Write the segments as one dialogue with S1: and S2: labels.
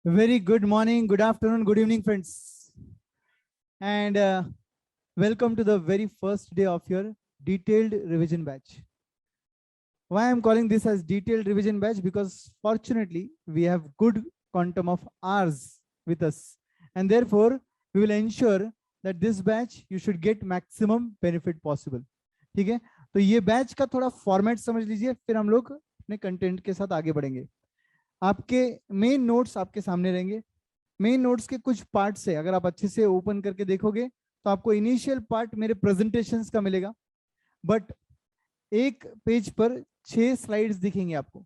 S1: Very good morning, good afternoon, good evening, friends. And welcome to the very first day of your detailed revision batch. Why I'm calling this as detailed revision batch? Because fortunately, we have good quantum of hours with us. And therefore, we will ensure that this batch, you should get maximum benefit possible. ठीक है? तो ये batch का थोड़ा format समझ लीजिए, फिर हम लोग अपने कंटेंट के साथ आगे बढ़ेंगे. आपके मेन नोट्स आपके सामने रहेंगे. मेन नोट्स के कुछ पार्ट से अगर आप अच्छे से ओपन करके देखोगे तो आपको इनिशियल पार्ट मेरे प्रेजेंटेशंस का मिलेगा, बट एक पेज पर 6 स्लाइड्स दिखेंगे आपको.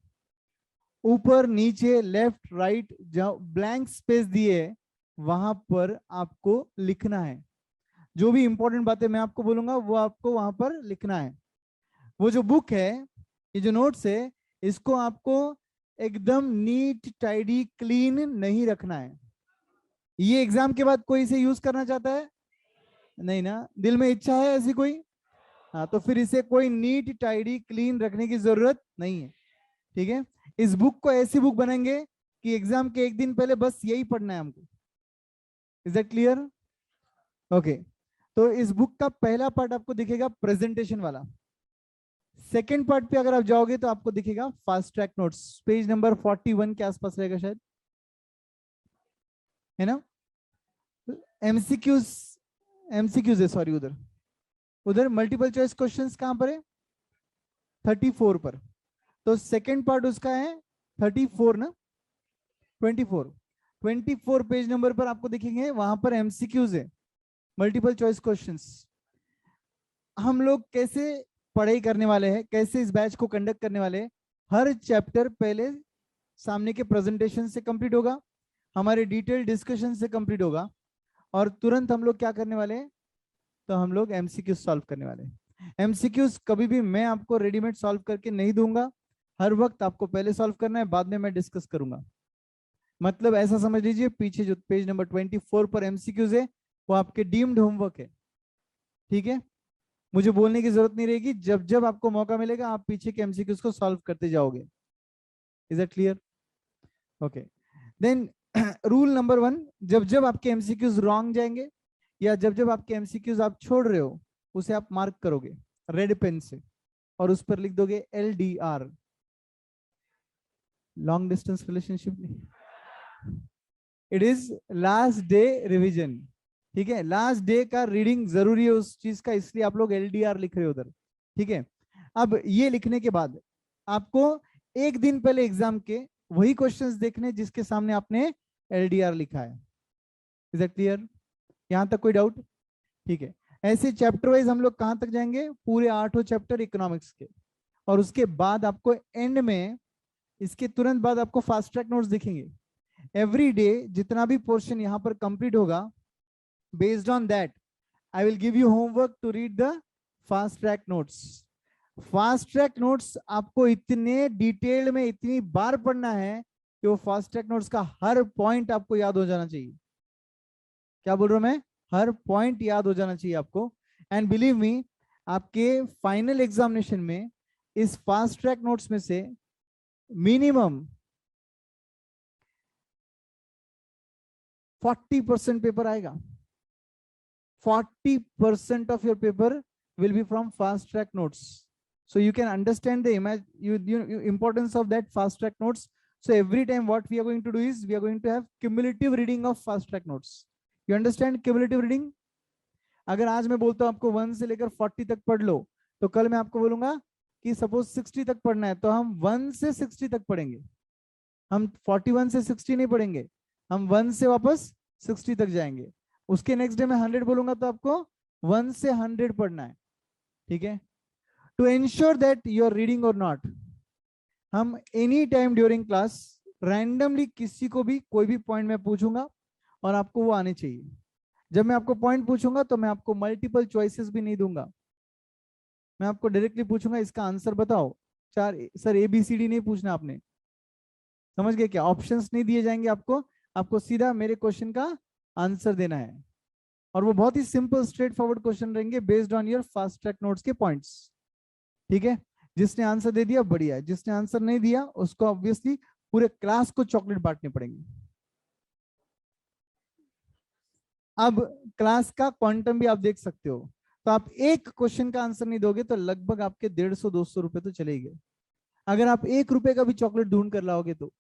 S1: ऊपर नीचे लेफ्ट राइट जहां ब्लैंक स्पेस दिए है वहां पर आपको लिखना है. जो भी इंपॉर्टेंट बातें मैं आपको बोलूंगा वो आपको वहां पर लिखना है. वो जो बुक है, ये जो नोट्स है, इसको आपको एकदम नीट टाइडी क्लीन नहीं रखना है. ये एग्जाम के बाद कोई इसे यूज करना चाहता है? नहीं ना. दिल में इच्छा है ऐसी कोई? हाँ, तो फिर इसे कोई नीट टाइडी क्लीन रखने की जरूरत नहीं है. ठीक है. इस बुक को ऐसी बुक बनाएंगे कि एग्जाम के एक दिन पहले बस यही पढ़ना है हमको. Is that clear? ओके. तो इस बुक का पहला पार्ट आपको दिखेगा प्रेजेंटेशन वाला. सेकेंड पार्ट पे अगर आप जाओगे तो आपको दिखेगा fast track notes. Page number 41 के आसपास रहेगा शायद, है ना? एमसीक्यूज एमसीक्यूज है, सॉरी. उधर उधर मल्टीपल चॉइस क्वेश्चंस कहां पर है? 34 पर. तो सेकंड पार्ट उसका है 34 ना, 24 पेज नंबर पर आपको दिखेंगे. वहां पर एमसीक्यूज है, मल्टीपल चॉइस क्वेश्चंस. हम लोग कैसे पढ़ाई करने वाले हैं, कैसे इस बैच को कंडक्ट करने वाले हैं? हर चैप्टर पहले सामने के प्रेजेंटेशन से कंप्लीट होगा, हमारे डिटेल डिस्कशन से कंप्लीट होगा, और तुरंत हम लोग क्या करने वाले हैं? तो हम लोग एमसीक्यूज सॉल्व करने वाले हैं. एमसीक्यूज कभी भी मैं आपको रेडीमेड सॉल्व करके नहीं दूंगा. हर वक्त आपको पहले सॉल्व करना है, बाद में मैं डिस्कस करूंगा. मतलब ऐसा समझ लीजिए, पीछे जो पेज नंबर 24 पर एमसीक्यूज है वो आपके डीम्ड होमवर्क है. ठीक है. मुझे बोलने की जरूरत नहीं रहेगी, जब जब आपको मौका मिलेगा आप पीछे के एमसीक्यूज को सॉल्व करते जाओगे. Is that clear? Okay. Then rule number 1, जब जब आपके एमसीक्यूज रॉन्ग जाएंगे या जब जब आपके एमसीक्यूज आप छोड़ रहे हो, उसे आप मार्क करोगे रेड पेन से और उस पर लिख दोगे LDR, long distance relationship. It is last day revision. ठीक है. लास्ट डे का रीडिंग जरूरी है उस चीज का, इसलिए आप लोग LDR लिख रहे हो उधर. ठीक है. अब ये लिखने के बाद आपको एक दिन पहले एग्जाम के वही क्वेश्चंस देखने जिसके सामने आपने LDR लिखा है. Is that clear? यहां तक कोई डाउट? ठीक है. ऐसे चैप्टर वाइज हम लोग कहां तक जाएंगे? पूरे 8 चैप्टर इकोनॉमिक्स के, और उसके बाद आपको एंड में, इसके तुरंत बाद आपको फास्ट ट्रैक नोट्स दिखेंगे. एवरी डे जितना भी पोर्शन यहां पर कंप्लीट होगा, based on that I will give you homework to read the fast track notes. Fast track notes आपको इतने डिटेल में इतनी बार पढ़ना है कि वो फास्ट ट्रैक नोट्स का हर पॉइंट आपको याद हो जाना चाहिए. क्या बोल रहा हूं मैं? हर पॉइंट याद हो जाना चाहिए आपको. एंड बिलीव मी, आपके फाइनल एग्जामिनेशन में इस फास्ट ट्रैक नोट्स में से मिनिमम 40% पेपर आएगा. 40% of your paper will be from fast track notes. So you can understand the importance of that fast track notes. So every time what we are going to do is we are going to have cumulative reading of fast track notes. You understand cumulative reading? अगर आज मैं बोलता हूं आपको 1 से लेकर 40 तक पढ़ लो, तो कल मैं आपको बोलूंगा कि सपोज 60 तक पढ़ना है, तो हम 1 से 60 तक पढ़ेंगे. हम 41 से 60 नहीं पढ़ेंगे, हम 1 से वापस 60 तक जाएंगे. उसके नेक्स्ट डे में 100 बोलूंगा तो आपको 1 से 100 पढ़ना है. ठीक है. To ensure that you are reading or not, हम any time during class randomly किसी को भी कोई भी पॉइंट में पूछूंगा और आपको वो आने चाहिए. जब मैं आपको पॉइंट पूछूंगा तो मैं आपको मल्टीपल चॉइसेस भी नहीं दूंगा. मैं आपको डायरेक्टली पूछूंगा इसका आंसर बताओ. चार सर ABCD नहीं पूछना आपने, समझ गए क्या? ऑप्शंस नहीं दिए जाएंगे आपको, आपको सीधा मेरे क्वेश्चन का आंसर देना है. और वो बहुत ही सिंपल स्ट्रेट फॉरवर्ड क्वेश्चन रहेंगे based on your fast track notes के पॉइंट्स. ठीक है. जिसने आंसर दे दिया बढ़िया है, जिसने आंसर नहीं दिया उसको ऑब्वियसली पूरे क्लास को चॉकलेट बांटने पड़ेंगे. अब क्लास का क्वांटम भी आप देख सकते हो, तो आप एक क्वेश्चन का आंसर नहीं दोगे तो लगभग आपके 150-200 रुपए तो चले ही गए। अगर आप 1 रुपए का भी चॉकलेट ढूंढ कर लाओगे तो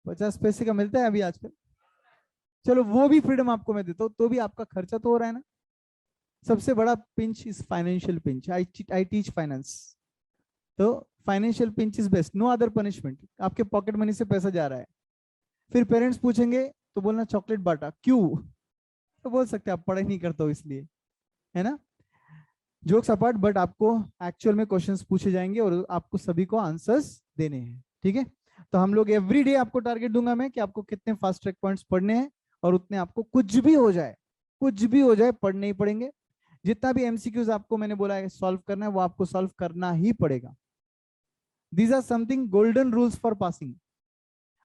S1: 50 पैसे का मिलता है अभी आजकल। चलो वो भी फ्रीडम आपको मैं देता हूँ, तो भी आपका खर्चा तो हो रहा है ना। सबसे बड़ा pinch is financial pinch. I teach finance, तो financial pinch is best, no other punishment. आपके पॉकेट मनी से पैसा जा रहा है, फिर पेरेंट्स पूछेंगे तो बोलना चॉकलेट बांटा क्यों, तो बोल सकते हैं आप पढ़ाई नहीं करते हो इसलिए, है ना। जोक्स अपार्ट, बट आपको एक्चुअल में क्वेश्चंस पूछे जाएंगे और आपको सभी को आंसर्स देने हैं, ठीक है। तो हम लोग एवरी डे आपको टारगेट दूंगा मैं कि आपको कितने फास्ट ट्रैक पॉइंट्स पढ़ने हैं, और उतने आपको कुछ भी हो जाए, कुछ भी हो जाए पढ़ने ही पड़ेंगे। जितना भी एमसीक्यूज आपको मैंने बोला है सॉल्व करना है, वो आपको सॉल्व करना ही पड़ेगा। These are something golden rules for passing.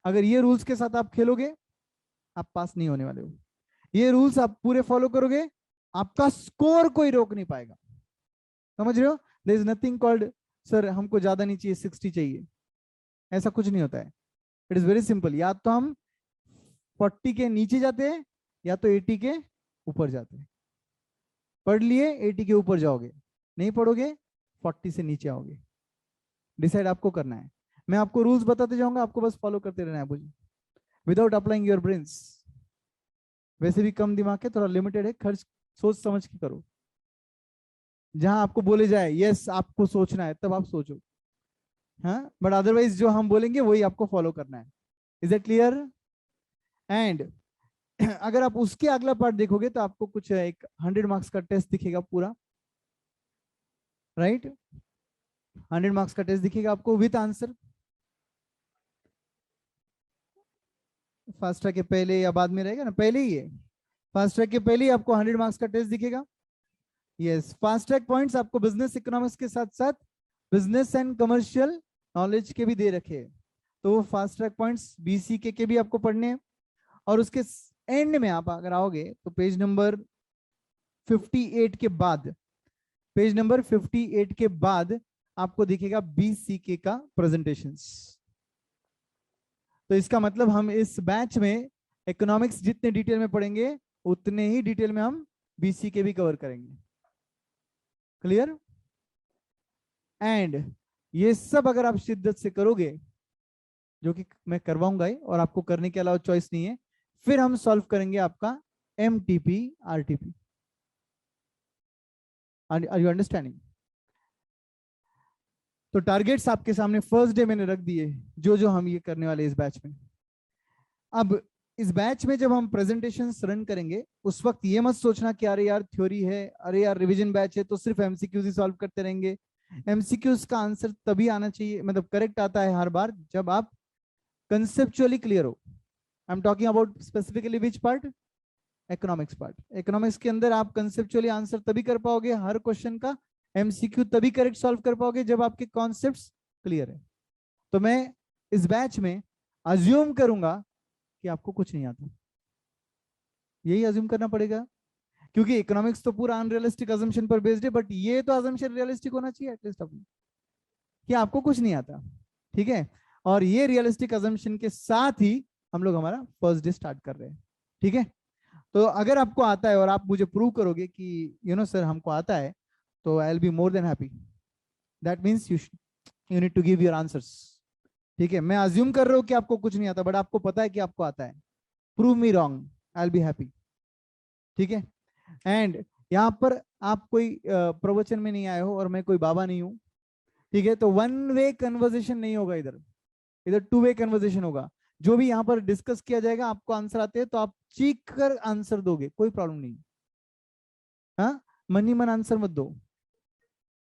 S1: अगर ये रूल्स के साथ आप खेलोगे, आप पास नहीं होने वाले हो। ये रूल्स आप पूरे फॉलो करोगे, आपका स्कोर कोई रोक नहीं पाएगा। समझ रहे हो? There is nothing called sir हमको ज्यादा नहीं चाहिए 60 चाहिए, ऐसा कुछ नहीं होता है। इट इज वेरी सिंपल, या तो हम 40 के नीचे जाते हैं या तो 80 के ऊपर जाते हैं। पढ़ लिए 80 के ऊपर जाओगे, नहीं पढ़ोगे 40 से नीचे आओगे। डिसाइड आपको करना है। मैं आपको रूल्स बताते जाऊंगा, आपको बस फॉलो करते रहना है मुझे, विदाउट अप्लाइंग योर ब्रेन्स। वैसे भी कम दिमाग है, थोड़ा लिमिटेड है, खर्च सोच समझ के करो। जहां आपको बोले जाए यस आपको सोचना है तब आप सोचो, हाँ, बट अदरवाइज जो हम बोलेंगे वही आपको फॉलो करना है। Is it clear? एंड अगर आप उसके अगला पार्ट देखोगे तो आपको कुछ एक 100 मार्क्स का टेस्ट दिखेगा पूरा, राइट। 100 मार्क्स का टेस्ट दिखेगा आपको विथ आंसर। फास्ट ट्रैक के पहले या बाद में रहेगा ना, पहले ही है। फास्ट ट्रैक के पहले ही आपको 100 मार्क्स का टेस्ट दिखेगा। यस, फास्ट ट्रैक पॉइंट्स आपको बिजनेस इकोनॉमिक्स के साथ साथ बिजनेस एंड कमर्शियल नॉलेज के भी दे रखे हैं। तो वो फास्ट ट्रैक पॉइंट्स बीसीके के भी आपको पढ़ने हैं। और उसके एंड में आप अगर आओगे तो पेज नंबर 58 के बाद, पेज नंबर 58 के बाद आपको दिखेगा बीसीके का प्रेजेंटेशंस। तो इसका मतलब हम इस बैच में इकोनॉमिक्स जितने डिटेल में पढ़ेंगे उतने ही डिटेल में हम बीसीके भी कवर करेंगे। क्लियर? एंड ये सब अगर आप शिद्दत से करोगे, जो कि मैं करवाऊंगा ही और आपको करने के अलावा चॉइस नहीं है, फिर हम सॉल्व करेंगे आपका MTP RTP. Are you understanding? तो टारगेट्स आपके सामने फर्स्ट डे मैंने रख दिए, जो जो हम ये करने वाले इस बैच में। अब इस बैच में जब हम प्रेजेंटेशन रन करेंगे उस वक्त ये मत सोचना कि अरे यार थ्योरी है, अरे यार रिवीजन बैच है तो सिर्फ एमसीक्यूज ही सॉल्व करते रहेंगे। एमसीक्यूज का आंसर तभी आना चाहिए, मतलब करेक्ट आता है हर बार जब आप कंसेप्चुअली क्लियर हो। I am talking about specifically which part? Economics part. Economics के अंदर आप कंसेप्चुअली आंसर तभी कर पाओगे हर क्वेश्चन का, एमसीक्यू तभी करेक्ट सॉल्व कर पाओगे जब आपके कॉन्सेप्ट्स क्लियर है। तो मैं इस बैच में अज्यूम करूंगा कि आपको कुछ नहीं आता, यही अज्यूम करना पड़ेगा, क्योंकि इकोनॉमिक्स तो पूरा अनरियलिस्टिक अजम्पशन पर बेस्ड है, बट ये तो अजम्पशन रियलिस्टिक होना चाहिए एटलीस्ट अपनी, कि आपको कुछ नहीं आता, ठीक है। और ये रियलिस्टिक अजम्पशन के साथ ही हम लोग हमारा फर्स्ट डे स्टार्ट कर रहे हैं, ठीक है। तो अगर आपको आता है और आप मुझे प्रूव करोगे कि यू नो सर हमको आता है, तो I will be more than happy. That means you need to give your answers, ठीक है। मैं अज्यूम कर रहा हूं कि आपको कुछ नहीं आता, बट आपको पता है कि आपको आता है, prove me wrong, I will be happy, ठीक है। एंड यहाँ पर आप कोई प्रवचन में नहीं आए हो और मैं कोई बाबा नहीं हूं, ठीक है। तो वन वे कन्वर्सेशन नहीं होगा, इधर इधर टू वे कन्वर्सेशन होगा। जो भी यहाँ पर डिस्कस किया जाएगा, आपको आंसर आते हैं तो आप चीख कर आंसर दोगे, कोई प्रॉब्लम नहीं। हाँ, मन ही मन आंसर मत दो,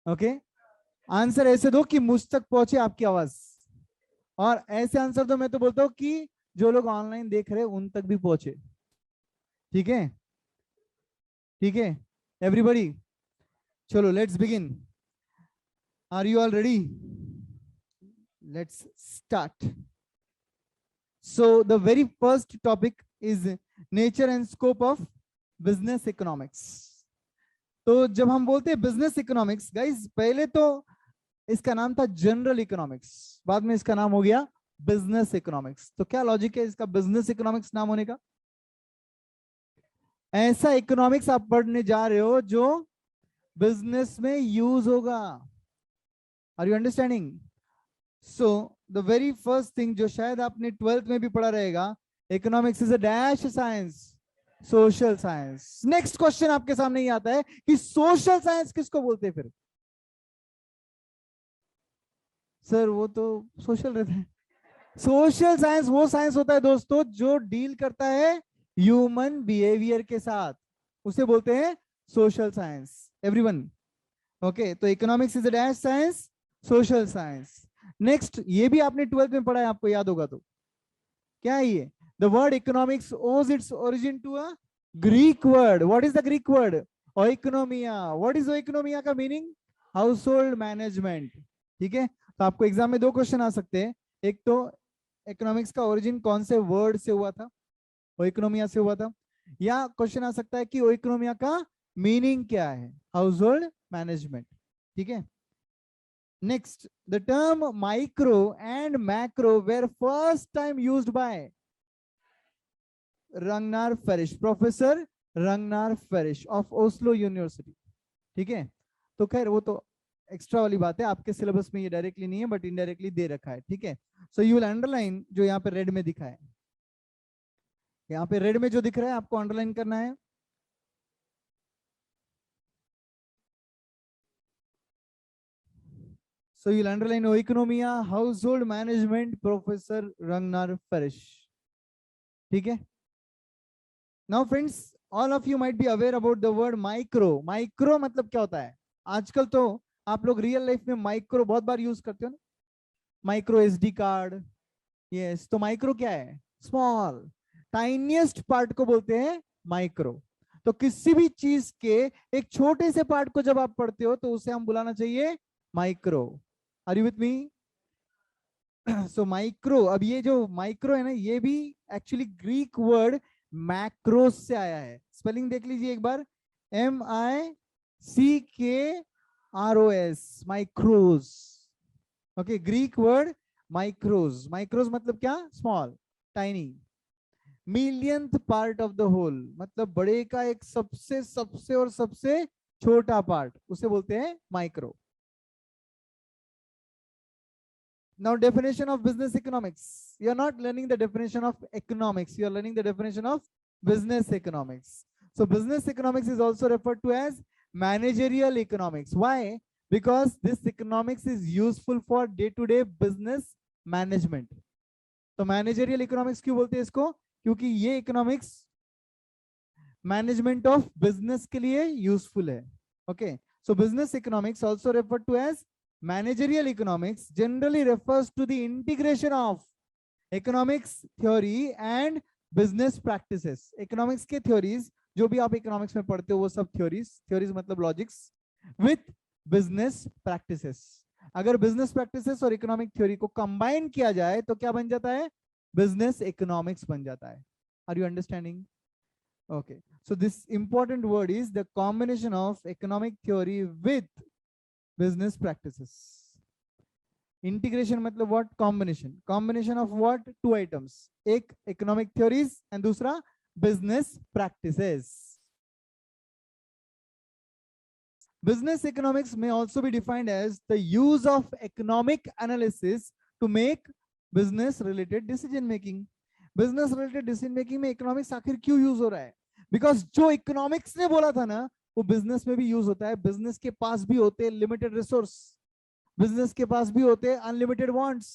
S1: ओके। आंसर ऐसे दो कि मुझ तक पहुंचे आपकी आवाज, और ऐसे आंसर दो, मैं तो बोलता हूँ कि जो लोग ऑनलाइन देख रहे हैं उन तक भी पहुंचे, ठीक है, ठीक है एवरीबॉडी। चलो let's begin. Are you all ready? Let's start. So the very first topic is nature and scope of business economics. तो जब हम बोलते हैं बिजनेस इकोनॉमिक्स, गाइस पहले तो इसका नाम था जनरल इकोनॉमिक्स, बाद में इसका नाम हो गया बिजनेस इकोनॉमिक्स। तो क्या लॉजिक है इसका बिजनेस इकोनॉमिक्स नाम होने का? ऐसा इकोनॉमिक्स आप पढ़ने जा रहे हो जो बिजनेस में यूज होगा। Are you understanding? So the very first thing जो शायद आपने 12th में भी पढ़ा रहेगा, economics is a dash science, social science. Next question आपके सामने ही आता है कि सोशल साइंस किसको बोलते हैं फिर? सर वो तो सोशल रहता है। सोशल साइंस वो साइंस होता है दोस्तों जो डील करता है ह्यूमन बिहेवियर के साथ, उसे बोलते हैं सोशल साइंस। Everyone okay? तो economics is a dash science, social science. Next, ये भी आपने 12th में पढ़ा है, आपको याद होगा तो। क्या है ये? The word economics owes its origin to a Greek word. What is the Greek word? Oikonomia. What is oikonomia का मीनिंग? House hold management. ठीक है, तो आपको एग्जाम में दो क्वेश्चन आ सकते हैं। एक तो इकोनॉमिक्स का ओरिजिन कौन से वर्ड से हुआ था, ओइकोनोमिया से हुआ था, या क्वेश्चन आ सकता है कि ओइकोनोमिया का मीनिंग क्या है, हाउस होल्ड मैनेजमेंट। ठीक है, next, the term micro and macro were first time used by Ragnar Farish, Professor Ragnar Farish of Oslo University. ठीक है, तो खैर वो तो एक्स्ट्रा वाली बात है, आपके सिलेबस में ये डायरेक्टली नहीं है बट इनडायरेक्टली दे रखा है। ठीक है, सो यू विल अंडरलाइन जो यहाँ पे रेड में दिखा है, यहाँ पे रेड में जो दिख रहा है आपको अंडरलाइन करना है। So you'll underline Oikonomia, Household Management, Professor Ragnar Farish. ठीक है, now friends, all of you might be aware about the word micro. Micro मतलब क्या होता है? आजकल तो आप लोग रियल लाइफ में माइक्रो बहुत बार यूज करते हो ना, माइक्रो एसडी कार्ड। यस, तो माइक्रो क्या है? स्मॉल, टाइनिएस्ट पार्ट को बोलते हैं माइक्रो। तो किसी भी चीज के एक छोटे से पार्ट को जब आप पढ़ते हो तो उसे हम बुलाना चाहिए micro. Are you with me? So micro, अब ये जो माइक्रो है ना, ये भी एक्चुअली ग्रीक वर्ड मैक्रोस से आया है। स्पेलिंग देख लीजिए एक बार, MICKROS, micros. Okay, Greek word micros. Micros मतलब क्या? Small, tiny. Millionth part of the whole मतलब बड़े का एक सबसे सबसे और सबसे छोटा पार्ट, उसे बोलते हैं micro. Now, definition of business economics. You are not learning the definition of economics. You are learning the definition of business economics. So business economics is also referred to as managerial economics. Why? Because this economics is useful for day-to-day business management. तो managerial economics क्यों बोलते हैं इसको? क्योंकि ये economics management of business के लिए useful है. Okay. So business economics also referred to as managerial economics generally refers to the integration of economics theory and business practices. Economics के theories जो भी आप economics में पढ़ते हो वो सब theories मतलब logics with business practices. अगर business practices और economic theory को combine किया जाए तो क्या बन जाता है? Business economics बन जाता है. Are you understanding? Okay. So this important word is the combination of economic theory with business practices. Integration मतलब what? Combination. Combination of what? Two items. एक economic theories and दूसरा business practices. Business economics may also be defined as the use of economic analysis to make business related decision making. Business related decision making में economics आखिर क्यों use हो रहा है? Because जो economics ने बोला था ना वो बिजनेस में भी यूज होता है। बिजनेस के पास भी होते हैं लिमिटेड रिसोर्स, बिजनेस के पास भी होते हैं अनलिमिटेड वांट्स।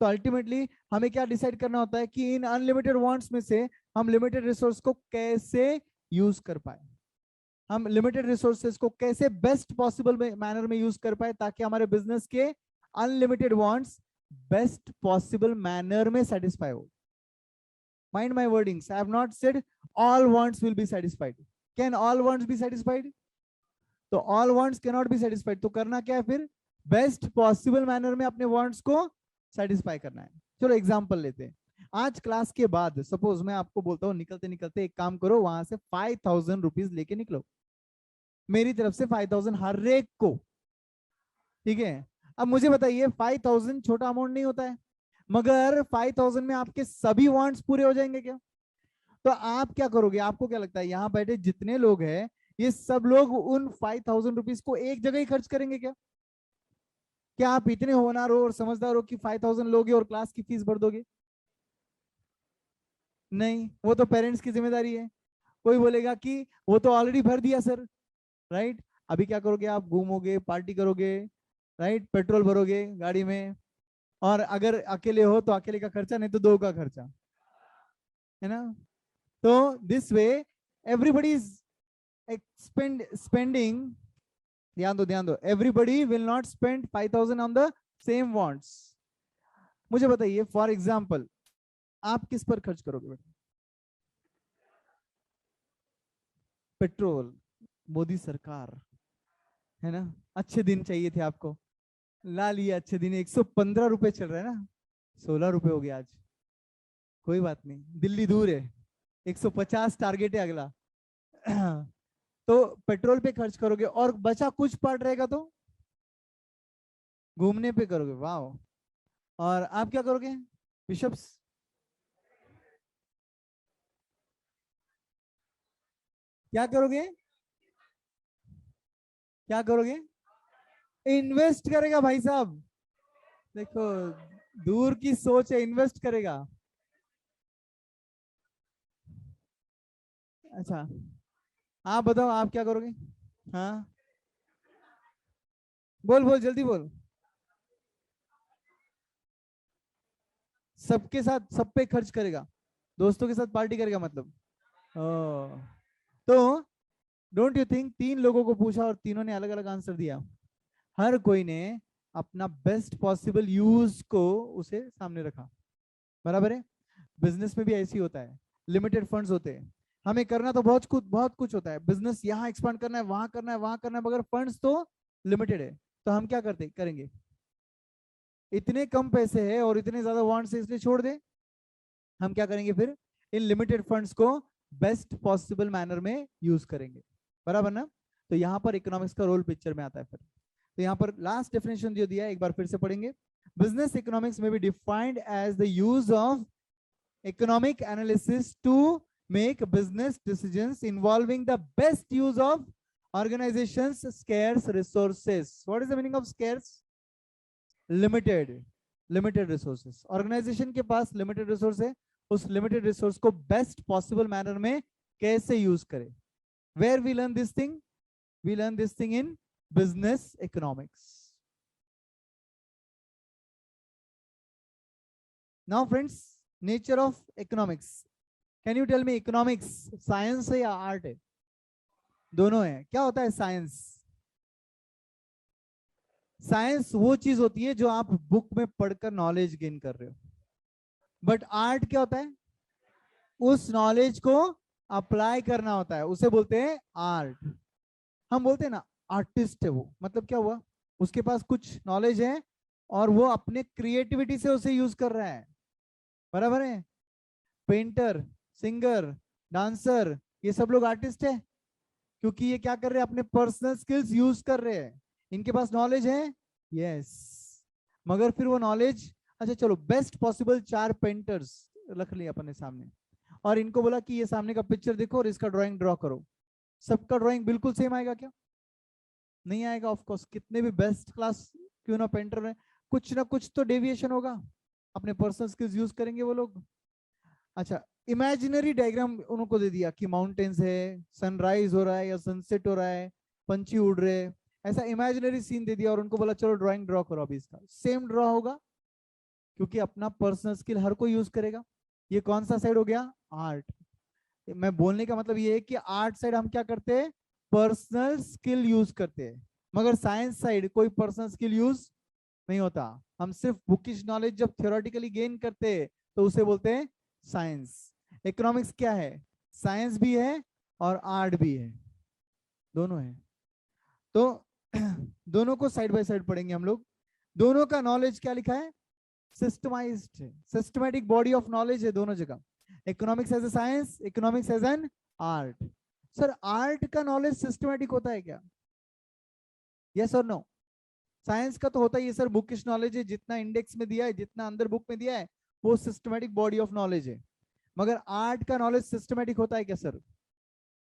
S1: तो अल्टीमेटली हमें क्या डिसाइड करना होता है कि इन अनलिमिटेड वांट्स में से हम लिमिटेड रिसोर्स को कैसे यूज कर पाए, हम लिमिटेड रिसोर्सेज को कैसे बेस्ट पॉसिबल मैनर में यूज कर पाए ताकि हमारे बिजनेस के unlimited wants best possible manner में सेटिस्फाई हो। Mind my wordings, I have not said all wants will be satisfied. Can all wants be satisfied? तो all wants can not be satisfied, तो करना क्या है फिर? बेस्ट पॉसिबल मैनर में अपने वांट्स को सेटिस्फाई करना है। चलो एग्जांपल लेते हैं। आज क्लास के बाद सपोज मैं आपको बोलता हूँ निकलते निकलते एक काम करो, वहां से 5000 रुपीज लेके निकलो, मेरी तरफ से 5000 हर एक को। ठीक है, अब मुझे बताइए 5000 छोटा अमाउंट नहीं होता है, मगर 5000 में आपके सभी वांट्स पूरे हो जाएंगे क्या? तो आप क्या करोगे? आपको क्या लगता है यहाँ बैठे जितने लोग हैं ये सब लोग उन 5,000 रुपीज को एक जगह ही खर्च करेंगे क्या? क्या आप इतने होनहार हो और समझदार हो कि 5,000 लोगे और क्लास की फीस भर दोगे? नहीं, वो तो पेरेंट्स की जिम्मेदारी है। कोई बोलेगा कि वो तो ऑलरेडी भर दिया सर, राइट? अभी क्या करोगे? आप घूमोगे, पार्टी करोगे, राइट, पेट्रोल भरोगे गाड़ी में, और अगर अकेले हो तो अकेले का खर्चा, नहीं तो दो का खर्चा, है ना? तो this way everybody is spending, ध्यान दो, everybody will not spend 5,000 on the same wants. मुझे बताइए फॉर एग्जाम्पल आप किस पर खर्च करोगे बेटा? पेट्रोल, मोदी सरकार, है ना? अच्छे दिन चाहिए थे आपको, ला लिया अच्छे दिन। 115 रुपए चल रहा है ना, 16 रुपए हो गया आज। कोई बात नहीं, दिल्ली दूर है, 150 टारगेट है अगला। तो पेट्रोल पे खर्च करोगे और बचा कुछ पार्ट रहेगा तो घूमने पे करोगे। वाह! और आप क्या करोगे बिशप्स? क्या करोगे? क्या करोगे? इन्वेस्ट करेगा भाई साहब। देखो, दूर की सोच है, इन्वेस्ट करेगा। अच्छा, आप बताओ आप क्या करोगे? हाँ, बोल बोल जल्दी बोल। सबके साथ सब पे खर्च करेगा, दोस्तों के साथ पार्टी करेगा मतलब। ओ, तो डोंट यू थिंक, तीन लोगों को पूछा और तीनों ने अलग अलग आंसर दिया। हर कोई ने अपना बेस्ट पॉसिबल यूज को उसे सामने रखा, बराबर है? बिजनेस में भी ऐसे ही होता है, लिमिटेड फंड्स होते हैं। हमें करना तो बहुत कुछ होता है, बिजनेस यहाँ एक्सपांड करना है, वहां करना है, वहां करना है, मगर फंड्स तो लिमिटेड है। तो हम क्या करते करेंगे? इतने कम पैसे है और इतने ज्यादा वांट्स है, इसलिए छोड़ दे। हम क्या करेंगे फिर? इन लिमिटेड फंड्स को बेस्ट पॉसिबल मैनर में यूज करेंगे, बराबर ना? तो यहाँ पर इकोनॉमिक्स का रोल पिक्चर में आता है फिर। तो यहाँ पर लास्ट डेफिनेशन जो दिया है एक बार फिर से पढ़ेंगे। बिजनेस इकोनॉमिक्स में be defined as the use of economic analysis to make business decisions involving the best use of organizations scarce resources. What is the meaning of scarce? Limited resources, organization के पास limited resource है, उस limited resource को best possible manner में कैसे use करे? Where we learn this thing? We learn this thing in business economics. Now friends, nature of economics. Can you tell me, economics science है या art है? दोनों है। क्या होता है साइंस? साइंस वो चीज होती है जो आप बुक में पढ़कर नॉलेज गेन कर रहे हो। बट आर्ट क्या होता है? उस नॉलेज को अप्लाई करना होता है, उसे बोलते हैं आर्ट। हम बोलते हैं ना आर्टिस्ट है वो, मतलब क्या हुआ? उसके पास कुछ नॉलेज है और वो अपने क्रिएटिविटी से उसे यूज कर रहा है, बराबर है? पेंटर, सिंगर, डांसर, ये सब लोग आर्टिस्ट है, क्योंकि ये क्या कर रहे हैं? अपने पर्सनल स्किल्स यूज कर रहे हैं। इनके पास नॉलेज है, यस, मगर फिर वो नॉलेज, अच्छा चलो, बेस्ट पॉसिबल 4 पेंटर्स रख लिए अपने सामने और इनको बोला कि ये सामने का पिक्चर देखो और इसका ड्राइंग ड्रॉ करो। सबका ड्राइंग बिल्कुल सेम आएगा क्या? नहीं आएगा ऑफ कोर्स। कितने भी बेस्ट क्लास क्यों ना पेंटर में, कुछ ना कुछ तो डेविएशन होगा। अपने पर्सनल स्किल्स यूज करेंगे वो लोग। अच्छा, इमेजिनरी डायग्राम उनको दे दिया कि माउंटेन्स है, सनराइज हो रहा है या सनसेट हो रहा है, पंछी उड़ रहे हैं, ऐसा इमेजिनरी सीन दे दिया और उनको बोला चलो ड्राइंग ड्रॉ करो। अभी इसका सेम ड्रॉ होगा, क्योंकि अपना पर्सनल स्किल हर कोई यूज करेगा। ये कौन सा साइड हो गया? आर्ट। मैं बोलने का मतलब ये है कि आर्ट साइड हम क्या करते हैं? पर्सनल स्किल यूज करते हैं, मगर साइंस साइड कोई पर्सनल स्किल यूज नहीं होता। हम सिर्फ बुकिश नॉलेज जब थियोरेटिकली गेन करते हैं तो उसे बोलते हैं साइंस। इकोनॉमिक्स क्या है? साइंस भी है और आर्ट भी है, दोनों है। तो दोनों को साइड बाय साइड पढ़ेंगे हम लोग। दोनों का नॉलेज क्या लिखा है? सिस्टमाइज्ड है, सिस्टमैटिक बॉडी ऑफ नॉलेज है दोनों जगह। Economics as a science, economics as an art. Sir art का नॉलेज सिस्टमैटिक होता है क्या? यस और नो? साइंस का तो होता ही है सर, बुकिश नॉलेज है, जितना इंडेक्स में दिया है, जितना अंदर बुक में दिया है, वो सिस्टमैटिक बॉडी ऑफ नॉलेज है। मगर आर्ट का नॉलेज सिस्टमेटिक होता है क्या सर?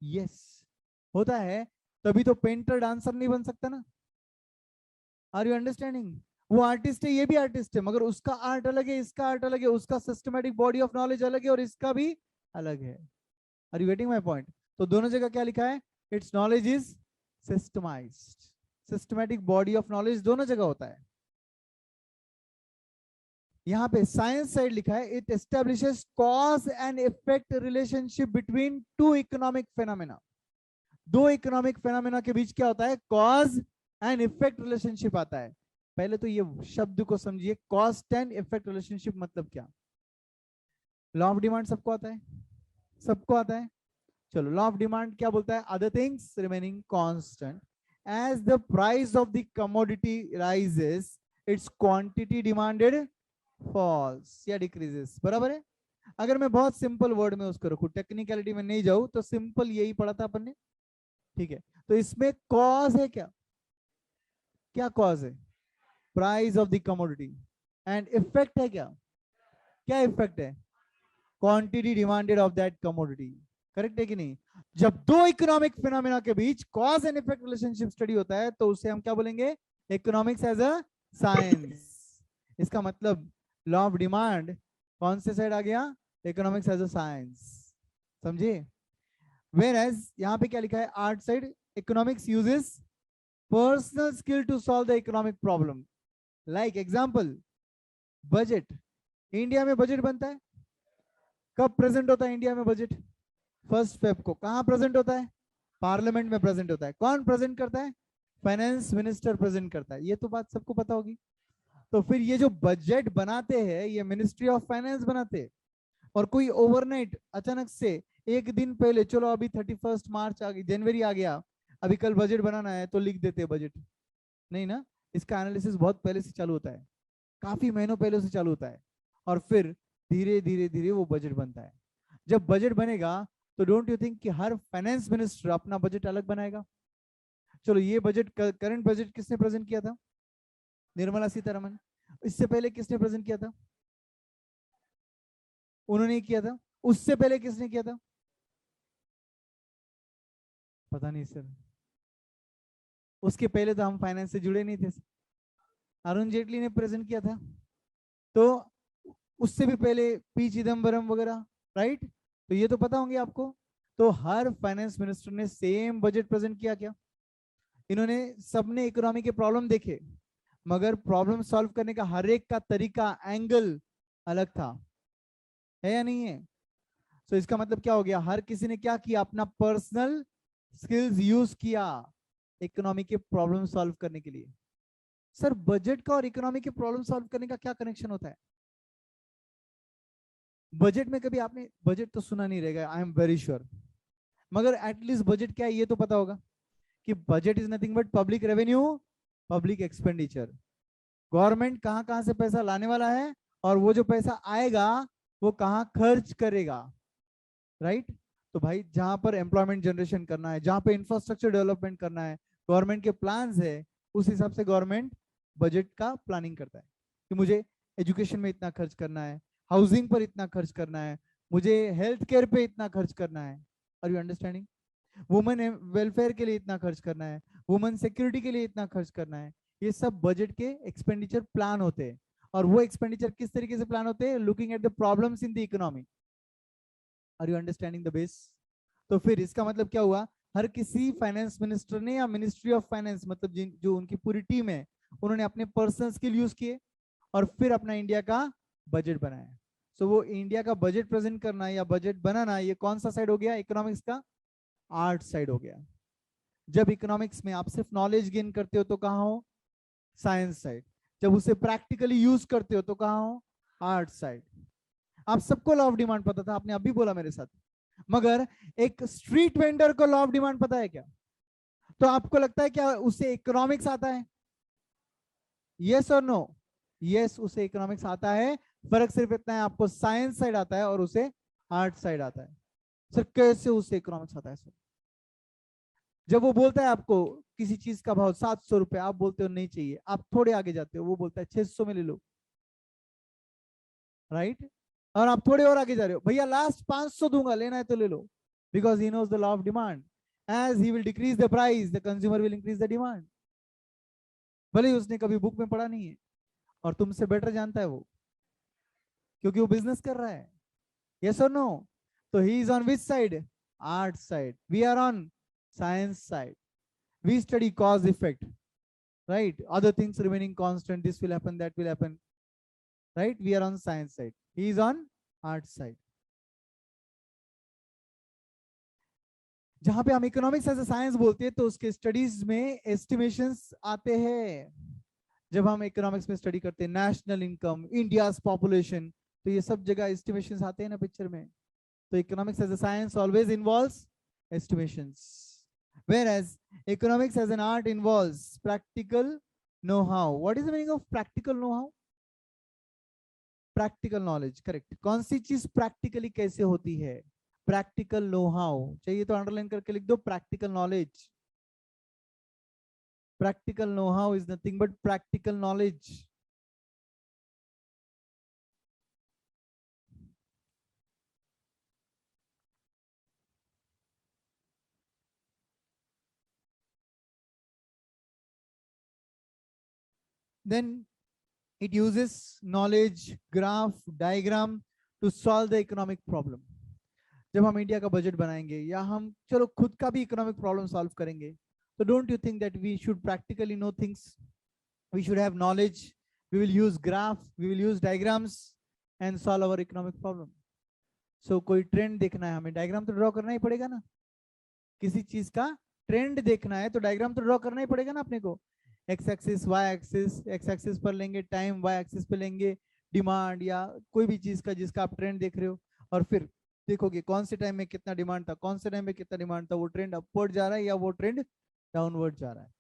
S1: यस, होता है। तभी तो पेंटर डांसर नहीं बन सकता ना। Are you understanding? वो आर्टिस्ट है, ये भी आर्टिस्ट है, मगर उसका आर्ट अलग है, इसका आर्ट अलग है, उसका सिस्टमेटिक बॉडी ऑफ नॉलेज अलग है और इसका भी अलग है। Are you getting my point? तो दोनों जगह क्या लिखा है? It's knowledge is systemised. Systematic body of knowledge दोनों जगह होता है। यहाँ पे साइंस साइड लिखा है, it establishes cause and effect relationship between two economic phenomena. दो इकोनॉमिक फेनोमेना के बीच क्या होता है? कॉज एंड इफेक्ट रिलेशनशिप आता है। पहले तो ये शब्द को समझिए, कॉस्ट एंड इफेक्ट रिलेशनशिप मतलब क्या? लॉ ऑफ डिमांड सबको आता है? सबको आता है। चलो, लॉ ऑफ डिमांड क्या बोलता है? Other things remaining constant, as the price of the commodity rises its quantity demanded falls या डिक्रीजेस। बराबर है? अगर मैं बहुत सिंपल वर्ड में उसको रखूं, टेक्निकलिटी में नहीं जाऊं, तो सिंपल यही पढ़ा था अपन ने। ठीक है, तो इसमें कॉज है क्या? क्या कॉज है? Price of the commodity. And effect है क्या? क्या इफेक्ट है? Quantity demanded of that commodity. Correct है कि नहीं? जब दो इकोनॉमिक फिनोमेना के बीच cause and effect relationship study होता है तो उसे हम क्या बोलेंगे? Economics as a science. इसका मतलब लॉ ऑफ डिमांड कौन से साइड आ गया? Economics as a science. समझे? वेयर एज यहां पे क्या लिखा है? Art side, economics uses personal skill to solve the economic problem. Like example, budget. India में बजट बनता है, कब प्रेजेंट होता है इंडिया में बजट? 1 फेब को। कहां प्रेजेंट होता है? पार्लियामेंट में प्रेजेंट होता है। कौन प्रेजेंट करता है? फाइनेंस मिनिस्टर प्रेजेंट करता है। ये तो बात सबको पता होगी। तो फिर ये जो बजट बनाते हैं ये मिनिस्ट्री ऑफ फाइनेंस बनाते हैं। और कोई ओवरनाइट अचानक से एक दिन पहले, चलो अभी 31 मार्च आ गई, जनवरी आ गया, अभी कल बजट बनाना है तो लिख देते हैं बजट? नहीं ना, इसका एनालिसिस बहुत पहले से चालू होता है, काफी महीनों पहले से चालू होता है, और फिर धीरे धीरे धीरे वो बजट बनता है। जब बजट बनेगा तो डोंट यू थिंक कि हर फाइनेंस मिनिस्टर अपना बजट अलग बनाएगा? चलो, ये बजट, करंट बजट किसने प्रेजेंट किया था? निर्मला सीतारमन। इससे पहले किसने प्रेजेंट किया था? उन्होंने किया था। उससे पहले किसने किया था? पता नहीं सर, उसके पहले तो हम फाइनेंस से जुड़े नहीं थे। अरुण जेटली ने प्रेजेंट किया था। तो उससे भी पहले पी चिदम्बरम वगैरह, राइट? तो ये तो पता होंगे आपको। तो हर फाइनेंस मिनिस्टर ने सेम बजट प्रेजेंट किया क्या? इन्होंने सबने इकोनॉमी के प्रॉब्लम देखे, मगर प्रॉब्लम सॉल्व करने का हर एक का तरीका, एंगल अलग था। है या नहीं है? तो इसका मतलब क्या हो गया? हर किसी ने क्या किया? अपना पर्सनल स्किल्स यूज किया इकोनॉमी के प्रॉब्लम सॉल्व करने के लिए। सर, बजट का और इकोनॉमी के प्रॉब्लम सॉल्व करने का क्या कनेक्शन होता है? बजट में कभी आपने बजट तो सुना नहीं रहेगा, आई एम वेरी श्योर, मगर एटलीस्ट बजट क्या है ये तो पता होगा कि budget is nothing but public revenue, public expenditure. Government कहां कहां से पैसा लाने वाला है और वो जो पैसा आएगा वो कहां खर्च करेगा, राइट? तो भाई, जहां पर एम्प्लॉयमेंट जनरेशन करना है, जहां पे इंफ्रास्ट्रक्चर डेवलपमेंट करना है, गवर्नमेंट के प्लान्स है, उस हिसाब से गवर्नमेंट बजट का प्लानिंग करता है कि मुझे एजुकेशन में इतना खर्च करना है, हाउसिंग पर इतना खर्च करना है, मुझे हेल्थ केयर पे इतना खर्च करना है। Are you understanding? Women welfare के लिए इतना खर्च करना है, वुमेन सिक्योरिटी के लिए इतना खर्च करना है। ये सब बजट के एक्सपेंडिचर प्लान होते हैं। और वो एक्सपेंडिचर किस तरीके से प्लान होते हैं? Looking at the problems in the economy. Are you understanding the base? तो फिर इसका मतलब क्या हुआ? हर किसी फाइनेंस मिनिस्टर ने या मिनिस्ट्री ऑफ फाइनेंस, मतलब जिन जो उनकी पूरी टीम है, उन्होंने अपने पर्सनल स्किल यूज किए और फिर अपना इंडिया का बजट बनाया। सो वो इंडिया का बजट प्रेजेंट करना या बजट बनाना, ये कौन सा साइड हो गया इकोनॉमिक्स का? आर्ट साइड हो गया। जब इकोनॉमिक्स में आप सिर्फ नॉलेज गेन करते हो तो कहाँ हो? Science side. जब उसे प्रैक्टिकली यूज करते हो तो कहाँ हो? Art side. आप सबको लॉ ऑफ डिमांड पता था, आपने अभी बोला मेरे साथ, मगर एक स्ट्रीट वेंडर को लॉ ऑफ डिमांड पता है क्या? तो आपको लगता है क्या उसे इकोनॉमिक्स आता है? यस और नो? यस, उसे इकोनॉमिक्स आता है। फर्क सिर्फ इतना है, आपको साइंस साइड आता है और उसे आर्ट साइड आता है। सर, कैसे उसे इकोनॉमिक्स आता है सर? जब वो बोलता है आपको किसी चीज का भाव 700 रुपए, आप बोलते हो नहीं चाहिए, आप थोड़े आगे जाते हो, वो बोलता है 600 में ले लो, राइट? और आप थोड़े और आगे जा रहे हो, भैया लास्ट 500 दूंगा, लेना है तो ले लो, because he knows the law of demand, as he will decrease the price the consumer will increase the demand. भले ही उसने कभी बुक में पढ़ा नहीं है और तुमसे बेटर जानता है वो, क्योंकि वो बिजनेस कर रहा है। यस और नो? तो he is on which side? Art side, we are on science side. We study cause effect, right? Other things remaining constant, this will happen, that will happen, right? We are on science side, he is on art side। जहां पे हम economics as a science बोलते हैं तो उसके studies में estimations आते हैं। जब हम इकोनॉमिक्स में स्टडी करते हैं नेशनल इनकम, इंडियाज पॉपुलेशन, तो ये सब जगह एस्टिमेशंस आते हैं ना पिक्चर में। तो economics as a science always involves estimations, whereas economics as an art involves practical know-how। What is the meaning of practical know-how? Practical knowledge, correct। कौन सी चीज प्रैक्टिकली कैसे होती है? प्रैक्टिकल know-how चाहिए तो अंडरलाइन करके लिख दो, practical knowledge. practical know-how is nothing but practical knowledge। then it uses knowledge, graph, diagram to solve the economic problem। जब हम इंडिया का बजट बनाएंगे या हम चलो खुद का भी इकोनॉमिक प्रॉब्लम सॉल्व करेंगे, तो don't you think that we should practically know things? We should have knowledge, we will use graph, we will use diagrams and solve our economic problem. So कोई ट्रेंड देखना है, हमें diagram तो draw करना ही पड़ेगा ना। किसी चीज का ट्रेंड देखना है तो डायग्राम तो ड्रॉ करना ही पड़ेगा ना अपने को। X axis, Y axis, X axis पर लेंगे टाइम, वाई एक्सिस पर लेंगे डिमांड, या कोई भी चीज का जिसका आप ट्रेंड देख रहे हो, और फिर देखोगे कौन से टाइम में कितना डिमांड था, कौन से टाइम में कितना डिमांड था, वो ट्रेंड अपवर्ड जा रहा है या वो ट्रेंड डाउनवर्ड जा रहा है।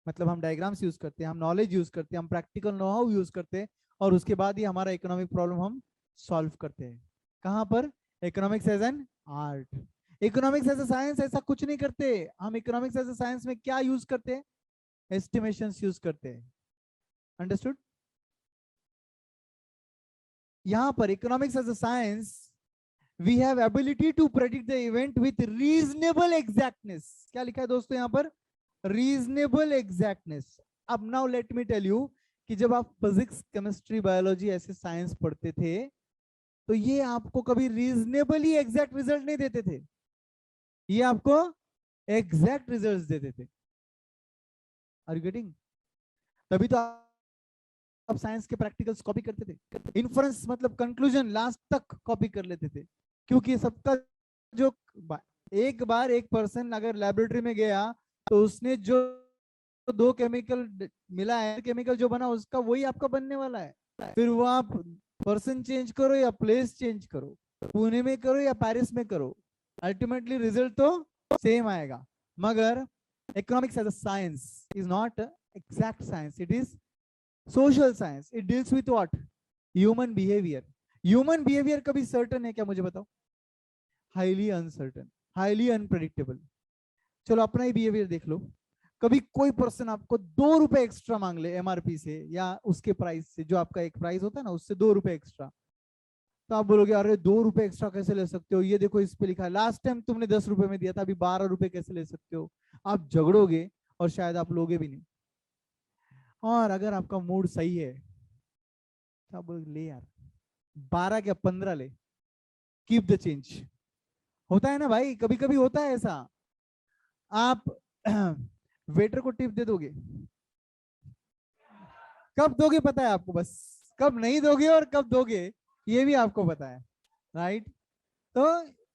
S1: मतलब हम डायग्राम्स यूज करते हैं, हम नॉलेज यूज करते हैं, हम प्रैक्टिकल नो हाउ यूज करते हैं, और उसके बाद ही हमारा इकोनॉमिक प्रॉब्लम हम सॉल्व करते हैं। कहाँ पर? Economics as an art. Economics as a science ऐसा कुछ नहीं करते। हम इकोनॉमिक्स एज ए साइंस में क्या यूज करते हैं? एस्टिमेशंस यूज करते हैं। अंडरस्टूड? यहां पर economics as a science we have ability to predict the event with reasonable exactness। क्या लिखा है दोस्तों यहां पर? reasonable exactness। अब now let me tell you कि जब आप फिजिक्स, केमिस्ट्री, बायोलॉजी ऐसे साइंस पढ़ते थे तो ये आपको कभी रीजनेबली एग्जैक्ट रिजल्ट नहीं देते थे, ये आपको एग्जैक्ट रिजल्ट्स देते थे। Are you getting? तभी तो आप साइंस के प्रैक्टिकल्स कॉपी करते थे। इन्फरेंस मतलब कंक्लूजन लास्ट तक कॉपी कर लेते थे, क्योंकि सबका जो एक बार एक पर्सन अगर लेबोरेटरी में गया तो उसने जो दो केमिकल मिला है, केमिकल जो बना उसका वही आपका बनने वाला है। फिर वो आप पर्सन चेंज करो या प्लेस चेंज करो, पुणे में करो या पेरिस में करो, अल्टीमेटली रिजल्ट तो सेम आएगा। मगर economics as a science is not exact science, it is social science. It deals with what? Human behaviour. Human behaviour कभी सर्टन है क्या? मुझे बताओ। Highly uncertain, highly unpredictable. चलो अपना ही बिहेवियर देख लो। कभी कोई पर्सन आपको 2 रुपए एक्स्ट्रा मांग ले एमआरपी से या उसके प्राइस से, जो आपका एक प्राइस होता है ना उससे 2 रुपए एक्स्ट्रा, तो आप बोलोगे अरे 2 रुपए एक्स्ट्रा कैसे ले सकते हो, ये देखो इस पे लिखा है लास्ट टाइम तुमने 10 रुपए में दिया था, अभी 12 रुपए कैसे ले सकते हो? आप झगड़ोगे और शायद आप लोगे भी नहीं। और अगर आपका मूड सही है तो आप बोलोगे ले यार 12 क्या 15 ले, कीप द चेंज। होता है ना भाई, कभी कभी होता है ऐसा। आप वेटर को टिप दे दोगे, कब दोगे पता है आपको, बस कब नहीं दोगे और कब दोगे ये भी आपको पता है, राइट? तो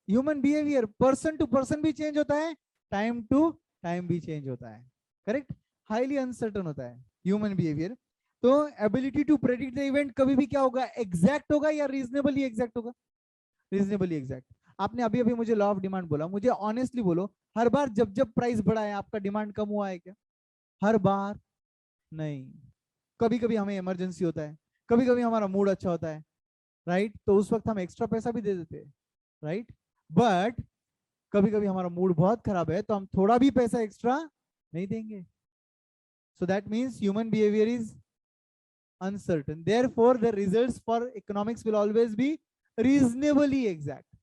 S1: human behaviour person to person भी चेंज होता है, टाइम टू टाइम भी चेंज होता है, करेक्ट? हाईली अनसर्टन होता है ह्यूमन बिहेवियर। तो ability to predict the event कभी भी क्या होगा? एग्जैक्ट होगा या रीजनेबली एग्जैक्ट होगा? Reasonably exact. आपने अभी अभी मुझे लॉ ऑफ डिमांड बोला, मुझे ऑनेस्टली बोलो, हर बार जब जब प्राइस बढ़ा है आपका डिमांड कम हुआ है क्या? हर बार नहीं। कभी कभी हमें इमरजेंसी होता है, कभी कभी हमारा मूड अच्छा होता है, राइट? तो उस वक्त हम एक्स्ट्रा पैसा भी दे देते हैं, राइट? बट कभी कभी हमारा मूड बहुत खराब है तो हम थोड़ा भी पैसा एक्स्ट्रा नहीं देंगे। So that means human behaviour is uncertain, therefore the results for economics will always be reasonably exact,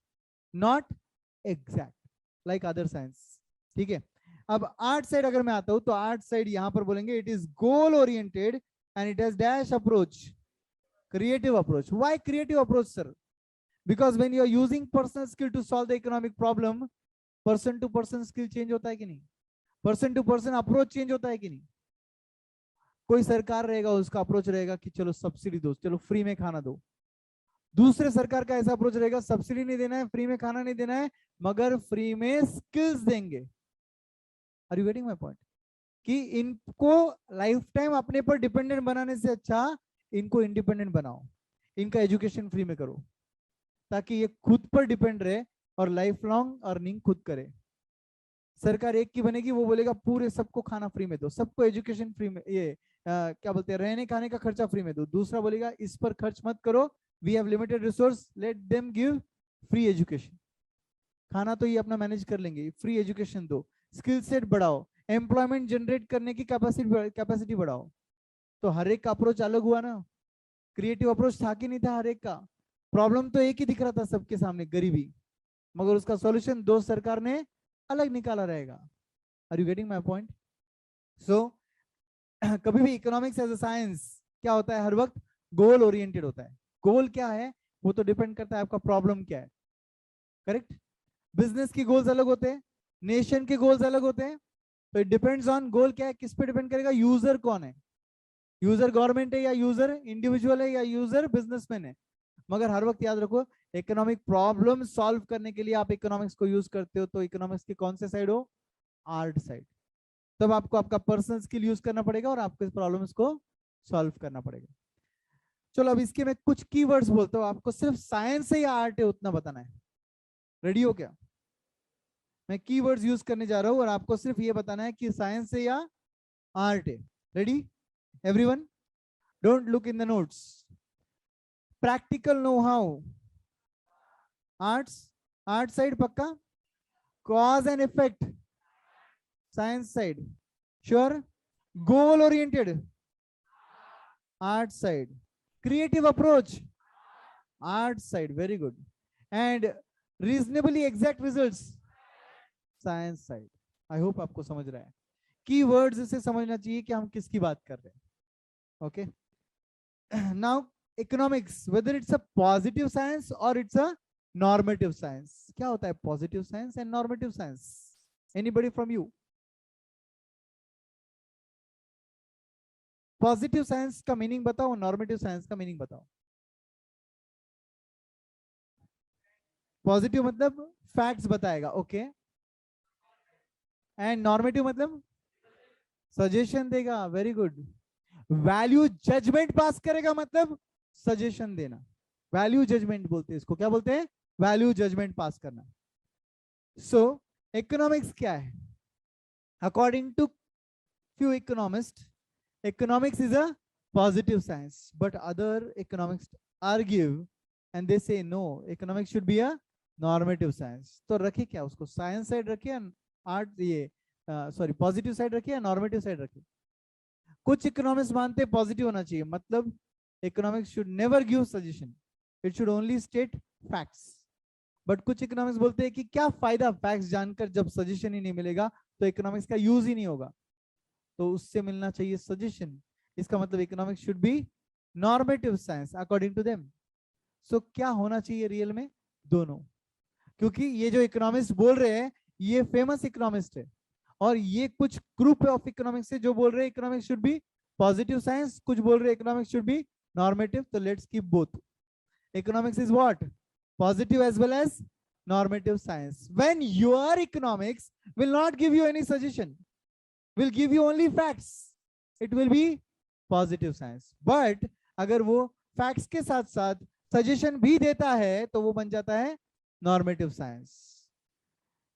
S1: not exact like other science. ठीक है, अब आर्ट साइड अगर मैं आता हूं तो आर्ट साइड यहां पर बोलेंगे it is goal oriented and it has dash approach, creative approach. Why creative approach, sir? Because when you are using personal skill to solve the economic problem, person to person skill change होता है कि नहीं, person to person approach change होता है कि नहीं। कोई सरकार रहेगा उसका अप्रोच रहेगा कि चलो सब्सिडी दो, चलो फ्री में खाना दो। दूसरे सरकार का ऐसा अप्रोच रहेगा सब्सिडी नहीं देना है, फ्री में खाना नहीं देना है, मगर फ्री में स्किल्स देंगे। Are you getting my point? कि इनको लाइफ टाइम अपने पर डिपेंडेंट बनाने से अच्छा इनको इंडिपेंडेंट बनाओ, इनका एजुकेशन फ्री में करो, ताकि ये खुद पर डिपेंड रहे और लाइफ लॉन्ग अर्निंग खुद करे। सरकार एक की बनेगी, वो बोलेगा पूरे सबको खाना फ्री में दो, सबको एजुकेशन फ्री में, ये क्या बोलते हैं, रहने खाने का खर्चा फ्री में दो। दूसरा बोलेगा इस पर खर्च मत करो, we have limited resource, let them give free education. खाना तो ये अपना मैनेज कर लेंगे, फ्री एजुकेशन दो, स्किल सेट बढ़ाओ, एम्प्लॉयमेंट जनरेट करने की कैपेसिटी बढ़ाओ। तो हर एक का अप्रोच अलग हुआ ना, क्रिएटिव अप्रोच था कि नहीं था? हर एक का प्रॉब्लम तो एक ही दिख रहा था सबके सामने, गरीबी, मगर उसका सॉल्यूशन दो सरकार ने अलग निकाला रहेगा। Are you getting my point? So कभी भी इकोनॉमिक्स एज अ साइंस क्या होता है, हर वक्त गोल ओरिएंटेड होता है। गोल क्या है वो तो डिपेंड करता है आपका प्रॉब्लम क्या है, करेक्ट? बिजनेस की गोल्स अलग होते हैं, नेशन के गोल्स अलग होते हैं, तो इट डिपेंड्स ऑन गोल क्या है, किस पे डिपेंड करेगा, यूजर कौन है, यूजर गवर्नमेंट है या यूजर इंडिविजुअल है या यूजर बिजनेसमैन है। मगर हर वक्त याद रखो, इकोनॉमिक प्रॉब्लम सॉल्व करने के लिए आप इकोनॉमिक्स को यूज करते हो, तो इकोनॉमिक्स की कौन से साइड हो, आर्ट साइड। तब आपको आपका पर्सनल स्किल यूज करना पड़ेगा और आपके प्रॉब्लम्स को सॉल्व करना पड़ेगा। चलो अब इसके मैं कुछ कीवर्ड्स बोलता हूँ, आपको सिर्फ साइंस है या आर्ट है उतना बताना है। रेडी हो क्या? मैं कीवर्ड्स यूज करने जा रहा हूँ और आपको सिर्फ ये बताना है कि साइंस है या आर्ट है। Ready everyone? Don't look in the notes. Practical know how, arts, art side पक्का। Cause and effect, science side sure. Goal oriented, art side. Creative approach, art side, very good. And reasonably exact results, science side. I hope आपको समझ रहा है। Keywords से समझना चाहिए कि हम किसकी बात कर रहे हैं। Okay, now economics, whether it's a positive science और इट्स अ नॉर्मेटिव साइंस। क्या होता है positive science and normative science? Anybody from you? Positive science का मीनिंग बताओ, नॉर्मेटिव साइंस का मीनिंग बताओ। पॉजिटिव मतलब फैक्ट्स बताएगा, ओके। एंड नॉर्मेटिव मतलब सजेशन देगा, वेरी गुड। वैल्यू जजमेंट पास करेगा मतलब सजेशन देना, वैल्यू जजमेंट बोलते हैं इसको। क्या बोलते हैं? वैल्यू जजमेंट पास करना। सो इकोनॉमिक्स क्या है? According to few economists, economics is a positive science, but other economics argue and they say no, economics should be a normative science. तो रखे क्या उसको, साइंस साइड रखे या आर्ट, ये सॉरी पॉजिटिव साइड रखे या नॉर्मेटिव साइड रखे? कुछ इकोनॉमिक्स मानते हैं पॉजिटिव होना चाहिए, मतलब economics should never give suggestion, it should only state facts. But कुछ इकोनॉमिक्स बोलते हैं कि क्या फायदा फैक्ट्स जानकर जब सजेशन ही नहीं मिलेगा तो इकोनॉमिक्स का यूज ही नहीं होगा, तो उससे मिलना चाहिए सजेशन। इसका मतलब economics should be normative science according to them. So क्या होना चाहिए रियल में? दोनों। क्योंकि ये जो इकोनॉमिस्ट बोल रहे हैं ये फेमस इकोनॉमिस्ट है, और ये कुछ ग्रुप ऑफ इकोनॉमिक्स है जो बोल रहे हैं economics should B positive science, कुछ बोल रहे हैं इकोनॉमिक्स शुड बी नॉर्मेटिव। तो let's keep both. Economics is what? Positive as well as normative science. When your economics will not give you any suggestion, will give you only facts, it will be positive science. But अगर वो facts के साथ साथ suggestion भी देता है तो वो बन जाता है normative science.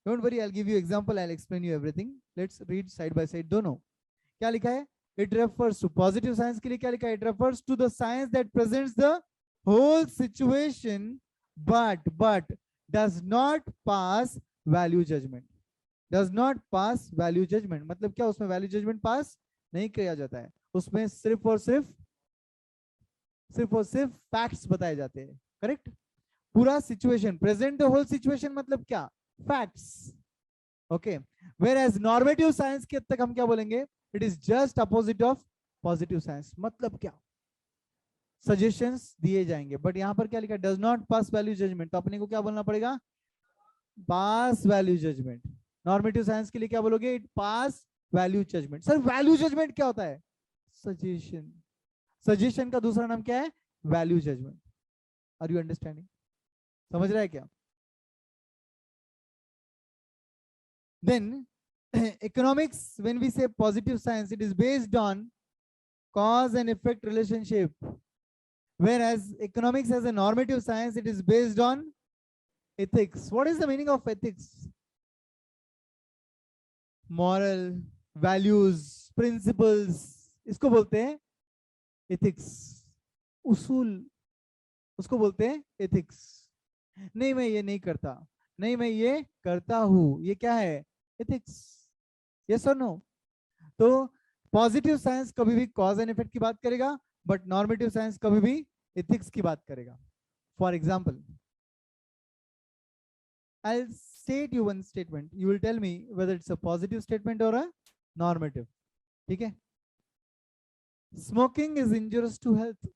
S1: Don't worry, I'll give you example, I'll explain you everything. Let's read side by side दोनों। क्या लिखा है? It refers to positive science के लिए क्या लिखा है? It refers to the science that presents the whole situation but does not pass value judgment. Does not pass value judgment मतलब क्या? उसमें value judgment pass नहीं किया जाता है, उसमें सिर्फ और सिर्फ facts बताए जाते हैं, करेक्ट? पूरा situation, present the whole situation मतलब क्या, facts. Okay, whereas normative science के तक हम क्या बोलेंगे, it is just opposite of positive science. मतलब क्या, सजेशंस दिए जाएंगे, बट यहां पर क्या लिखा, does not pass value judgement, तो अपने को क्या बोलना पड़ेगा, pass value judgement. Normative science के लिए क्या बोलोगे, it pass value judgement. Sir value judgement क्या होता है, सजेशन। सजेशन का दूसरा नाम क्या है, value judgement. Are you understanding, समझ रहा है क्या। Then economics, when we say positive science, it is based on cause and effect relationship. Whereas economics as a normative science, it is based on ethics. What is the meaning of ethics? Moral, values, principles. इसको बोलते हैं ethics. उसूल, उसको बोलते हैं ethics. नहीं मैं ये नहीं करता, नहीं मैं ये करता हूं, ये क्या है, एथिक्स। यस और नो। तो पॉजिटिव साइंस कभी भी कॉज एंड इफेक्ट की बात करेगा, बट नॉर्मेटिव साइंस कभी भी एथिक्स की बात करेगा। For example, I'll state you one statement, you will tell me whether it's a positive statement or a normative. ठीक है, smoking is injurious to health.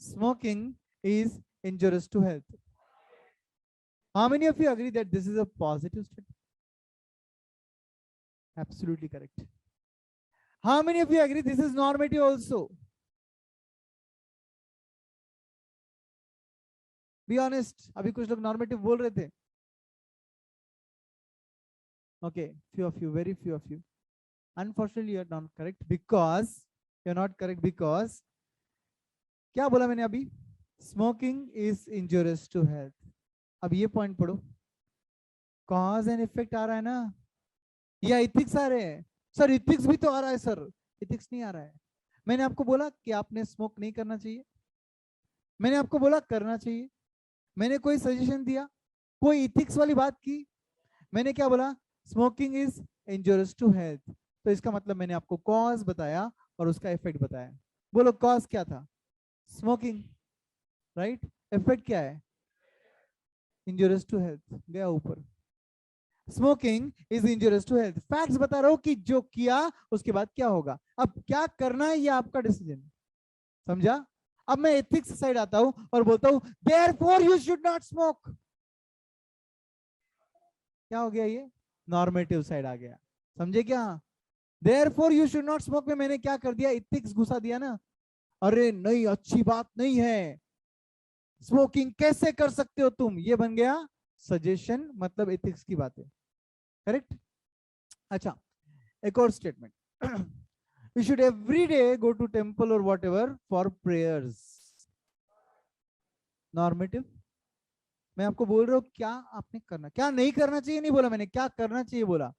S1: Smoking is injurious to health. How many of you agree that this is a positive statement? Absolutely correct. How many of you agree this is normative also? Be honest. अभी कुछ लोग normative बोल रहे थे. Okay, few of you, very few of you. Unfortunately, you are not correct because क्या बोला मैंने अभी? Smoking is injurious to health. अब ये पॉइंट पढ़ो, कॉज एंड इफेक्ट आ रहा है ना, या इथिक्स आ रहे हैं? सर इथिक्स भी तो आ रहा है। सर इथिक्स नहीं आ रहा है। मैंने आपको बोला कि आपने स्मोक नहीं करना चाहिए, मैंने आपको बोला करना चाहिए, मैंने कोई सजेशन दिया, कोई इथिक्स वाली बात की, मैंने क्या बोला, smoking is injurious to health. तो इसका मतलब मैंने आपको कॉज बताया और उसका इफेक्ट बताया। बोलो कॉज क्या था, स्मोकिंग, राइट। इफेक्ट क्या है, इंजूरियस टू हेल्थ, गया ऊपर। Smoking is injurious to health. Facts बता रहा हूं कि जो किया उसके बाद क्या होगा। अब क्या करना है ये आपका डिसीजन, समझा। अब मैं एथिक्स साइड आता हूं और बोलता हूं therefore you should not smoke. क्या हो गया, ये नॉर्मेटिव साइड आ गया, समझे क्या। Therefore you should not smoke में मैंने क्या कर दिया, एथिक्स घुसा दिया ना। अरे नहीं अच्छी बात नहीं है, स्मोकिंग कैसे कर सकते हो तुम, ये बन गया सजेशन, मतलब एथिक्स की बात है, करेक्ट। अच्छा, एक और statement, you should every day go to temple और whatever for prayers. Normative, मैं आपको बोल रहा हूं क्या आपने करना, क्या नहीं करना चाहिए नहीं बोला मैंने, क्या करना चाहिए बोला।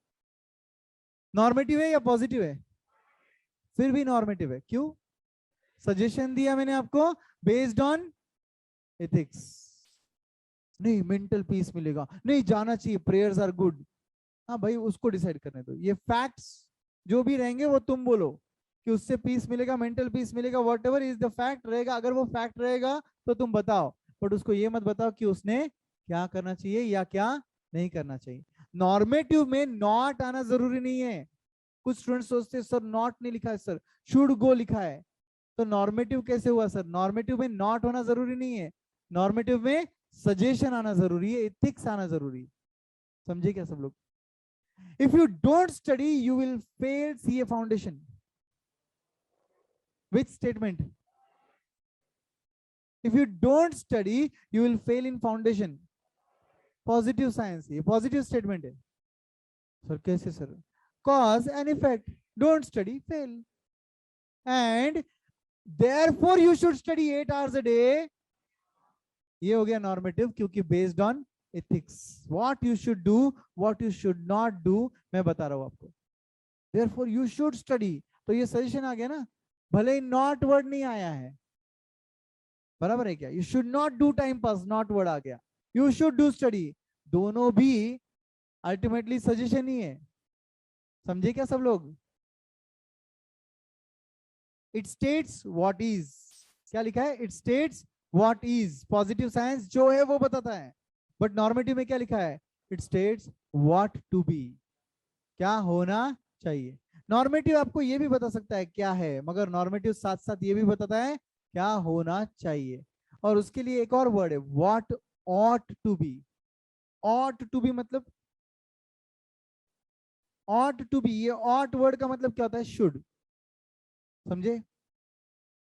S1: नॉर्मेटिव है या पॉजिटिव है, फिर भी नॉर्मेटिव है, क्यों, सजेशन दिया मैंने आपको बेस्ड ऑन एथिक्स। नहीं मेंटल पीस मिलेगा, नहीं जाना चाहिए, प्रेयर्स आर गुड। हाँ भाई उसको डिसाइड करने दो, ये फैक्ट्स जो भी रहेंगे वो तुम बोलो कि उससे पीस मिलेगा, मेंटल पीस मिलेगा, what ever is the fact रहेगा। अगर वो फैक्ट रहेगा तो तुम बताओ, बट उसको ये मत बताओ कि उसने क्या करना चाहिए या क्या नहीं करना चाहिए। नॉर्मेटिव में नॉट आना जरूरी नहीं है। कुछ स्टूडेंट सोचते हैं सर नॉट नहीं लिखा है, सर शुड गो लिखा है, तो नॉर्मेटिव कैसे हुआ सर। नॉर्मेटिव में नॉट होना जरूरी नहीं है, नॉर्मेटिव में सजेशन आना जरूरी है, एथिक्स आना जरूरी है, समझे क्या सब लोग। If you don't study, you will fail CA foundation. Which statement? If you don't study, you will fail in foundation. Positive science, ये positive statement है। Sir कैसे sir? Cause and effect. Don't study, fail. And therefore you should study 8 hours a day. ये हो गया normative, क्योंकि based on ethics. What you should do, what you should not do, मैं बता रहा हूँ आपको। Therefore you should study, तो ये सजेशन आ गया ना, भले ही नॉट वर्ड नहीं आया है, बराबर है क्या। You should not do time pass, not word आ गया, यू शुड डू स्टडी, दोनों भी अल्टीमेटली सजेशन ही है, समझे क्या सब लोग। इट स्टेट्स व्हाट इज, क्या लिखा है? It states what is. Positive science जो है वो बताता है, बट नॉर्मेटिव में क्या लिखा है? It states what to be, क्या होना चाहिए। नॉर्मेटिव आपको ये भी बता सकता है क्या है, मगर नॉर्मेटिव साथ साथ ये भी बताता है क्या होना चाहिए। और उसके लिए एक और वर्ड है, what ought to be. Ought to be मतलब, ऑट टू बी, ये ऑट वर्ड का मतलब क्या होता है? शुड। समझे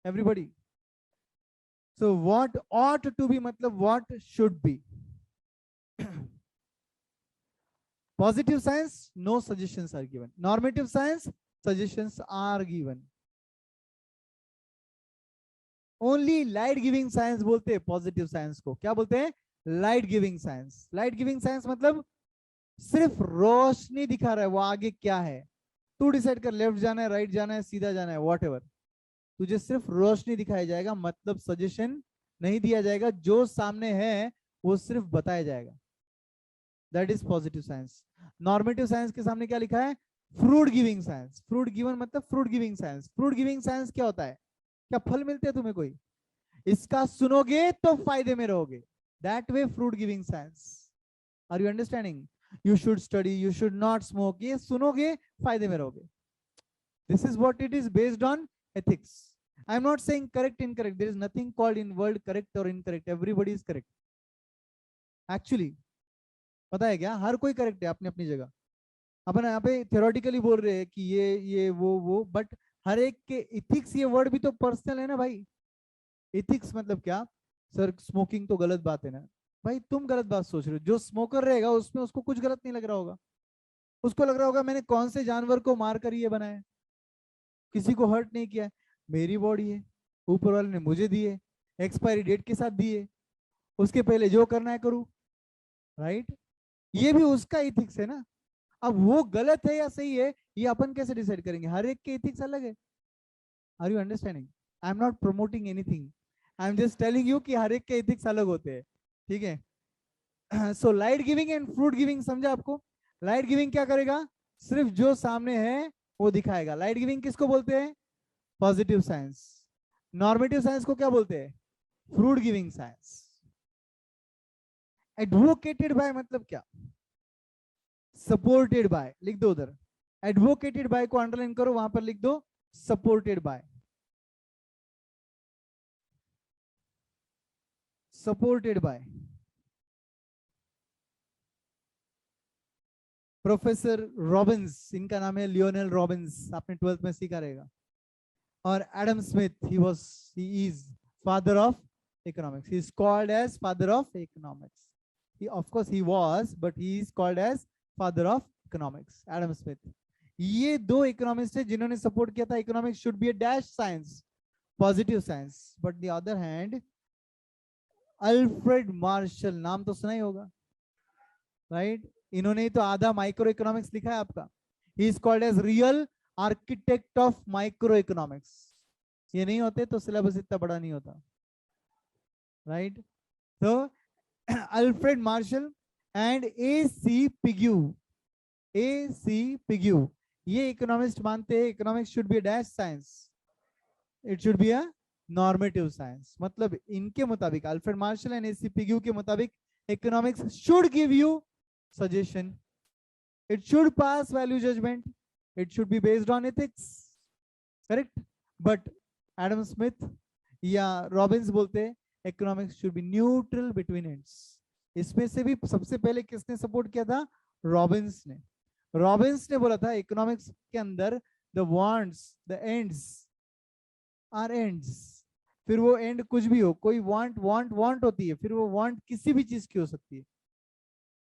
S1: everybody? So what ought to be मतलब what should be. Positive science, no suggestions are given. Normative science, suggestions are given. Only light giving science बोलते हैं पॉजिटिव साइंस को। क्या बोलते हैं? Light giving science. Light giving science मतलब सिर्फ रोशनी दिखा रहा है, वो आगे क्या है तू डिसाइड कर, लेफ्ट जाना है, राइट जाना है, सीधा जाना है, वॉट एवर, तुझे सिर्फ रोशनी दिखाया जाएगा, मतलब सजेशन नहीं दिया जाएगा, जो सामने है वो सिर्फ बताया जाएगा। That is positive science. Normative science के सामने क्या लिखा है? Fruit giving science. Fruit given मतलब fruit giving science. Fruit giving science क्या होता है? क्या फल मिलते हैं तुम्हें कोई? इसका सुनोगे तो फायदे में रहोगे। That way fruit giving science. Are you understanding? You should study, you should not smoke, ये सुनोगे फायदे में रहोगे। This is what it is based on ethics. I am not saying correct, incorrect. There is nothing called in world correct or incorrect. Everybody is correct. Actually, पता है क्या? हर कोई correct है अपनी अपनी जगह। अपन यहाँ पे थियोरेटिकली बोल रहे हैं कि ये वो, बट हर एक के इथिक्स, ये वर्ड भी तो पर्सनल है ना भाई। इथिक्स मतलब क्या? सर स्मोकिंग तो गलत बात है ना। भाई तुम गलत बात सोच रहे हो, जो स्मोकर रहेगा उसमें उसको कुछ गलत नहीं लग रहा होगा। उसको लग रहा होगा मैंने कौन से जानवर को मार कर ये बनाया, किसी को हर्ट नहीं किया, मेरी बॉडी है, ऊपर वाले ने मुझे दिए, एक्सपायरी डेट के साथ दिए, उसके पहले जो करना है करूं, राइट? ये भी उसका इथिक्स है ना। अब वो गलत है या सही है, ये अपन कैसे डिसाइड करेंगे? हर एक के इथिक्स अलग है। Are you understanding? I am not promoting anything, I am just telling you कि हर एक के इथिक्स अलग होते हैं, ठीक है? So light giving and fruit giving समझा आपको? लाइट गिविंग क्या करेगा? सिर्फ जो सामने है वो दिखाएगा। लाइट गिविंग किसको बोलते हैं? Positive science. नॉर्मेटिव साइंस को क्या बोलते हैं? Fruit giving science. Advocated by मतलब क्या? सपोर्टेड बाय लिख दो उधर। एडवोकेटेड बाय को अंडरलाइन करो, वहां पर लिख दो supported by. Supported by professor Robins, इनका नाम है लियोनेल रॉबिन्स, आपने 12th में सीखा रहेगा। और Adam Smith, he is father of economics. He is called as father of economics. Of course he was, but he is called as father of economics. Adam Smith. ये दो economist है जिन्होंने support किया था economics should be a dash science, positive science. But the other hand Alfred Marshall, नाम तो सुना ही होगा, राइट? इन्होंने ही तो आधा माइक्रो इकोनॉमिक्स लिखा है आपका। He is called as real architect of micro economics. ये नहीं होते तो सिलेबस इतना बड़ा नहीं होता, राइट? तो Alfred Marshall and AC Pigou, ये इकोनॉमिस्ट मानते हैं economics should B dash science, it should be a normative science. मतलब इनके मुताबिक, Alfred Marshall and AC Pigou के मुताबिक, economics should give you suggestion, it should pass value judgment, it should be based on ethics, correct? But Adam Smith या Robins बोलते हैं economics should be neutral between ends। इसमें से भी सबसे पहले किसने सपोर्ट किया था? रॉबिन्स ने। रॉबिन्स ने बोला था इकोनॉमिक्स के अंदर the wants, the ends are ends। फिर वो एंड कुछ भी हो, कोई वांट होती है, फिर वो वांट किसी भी चीज की हो सकती है।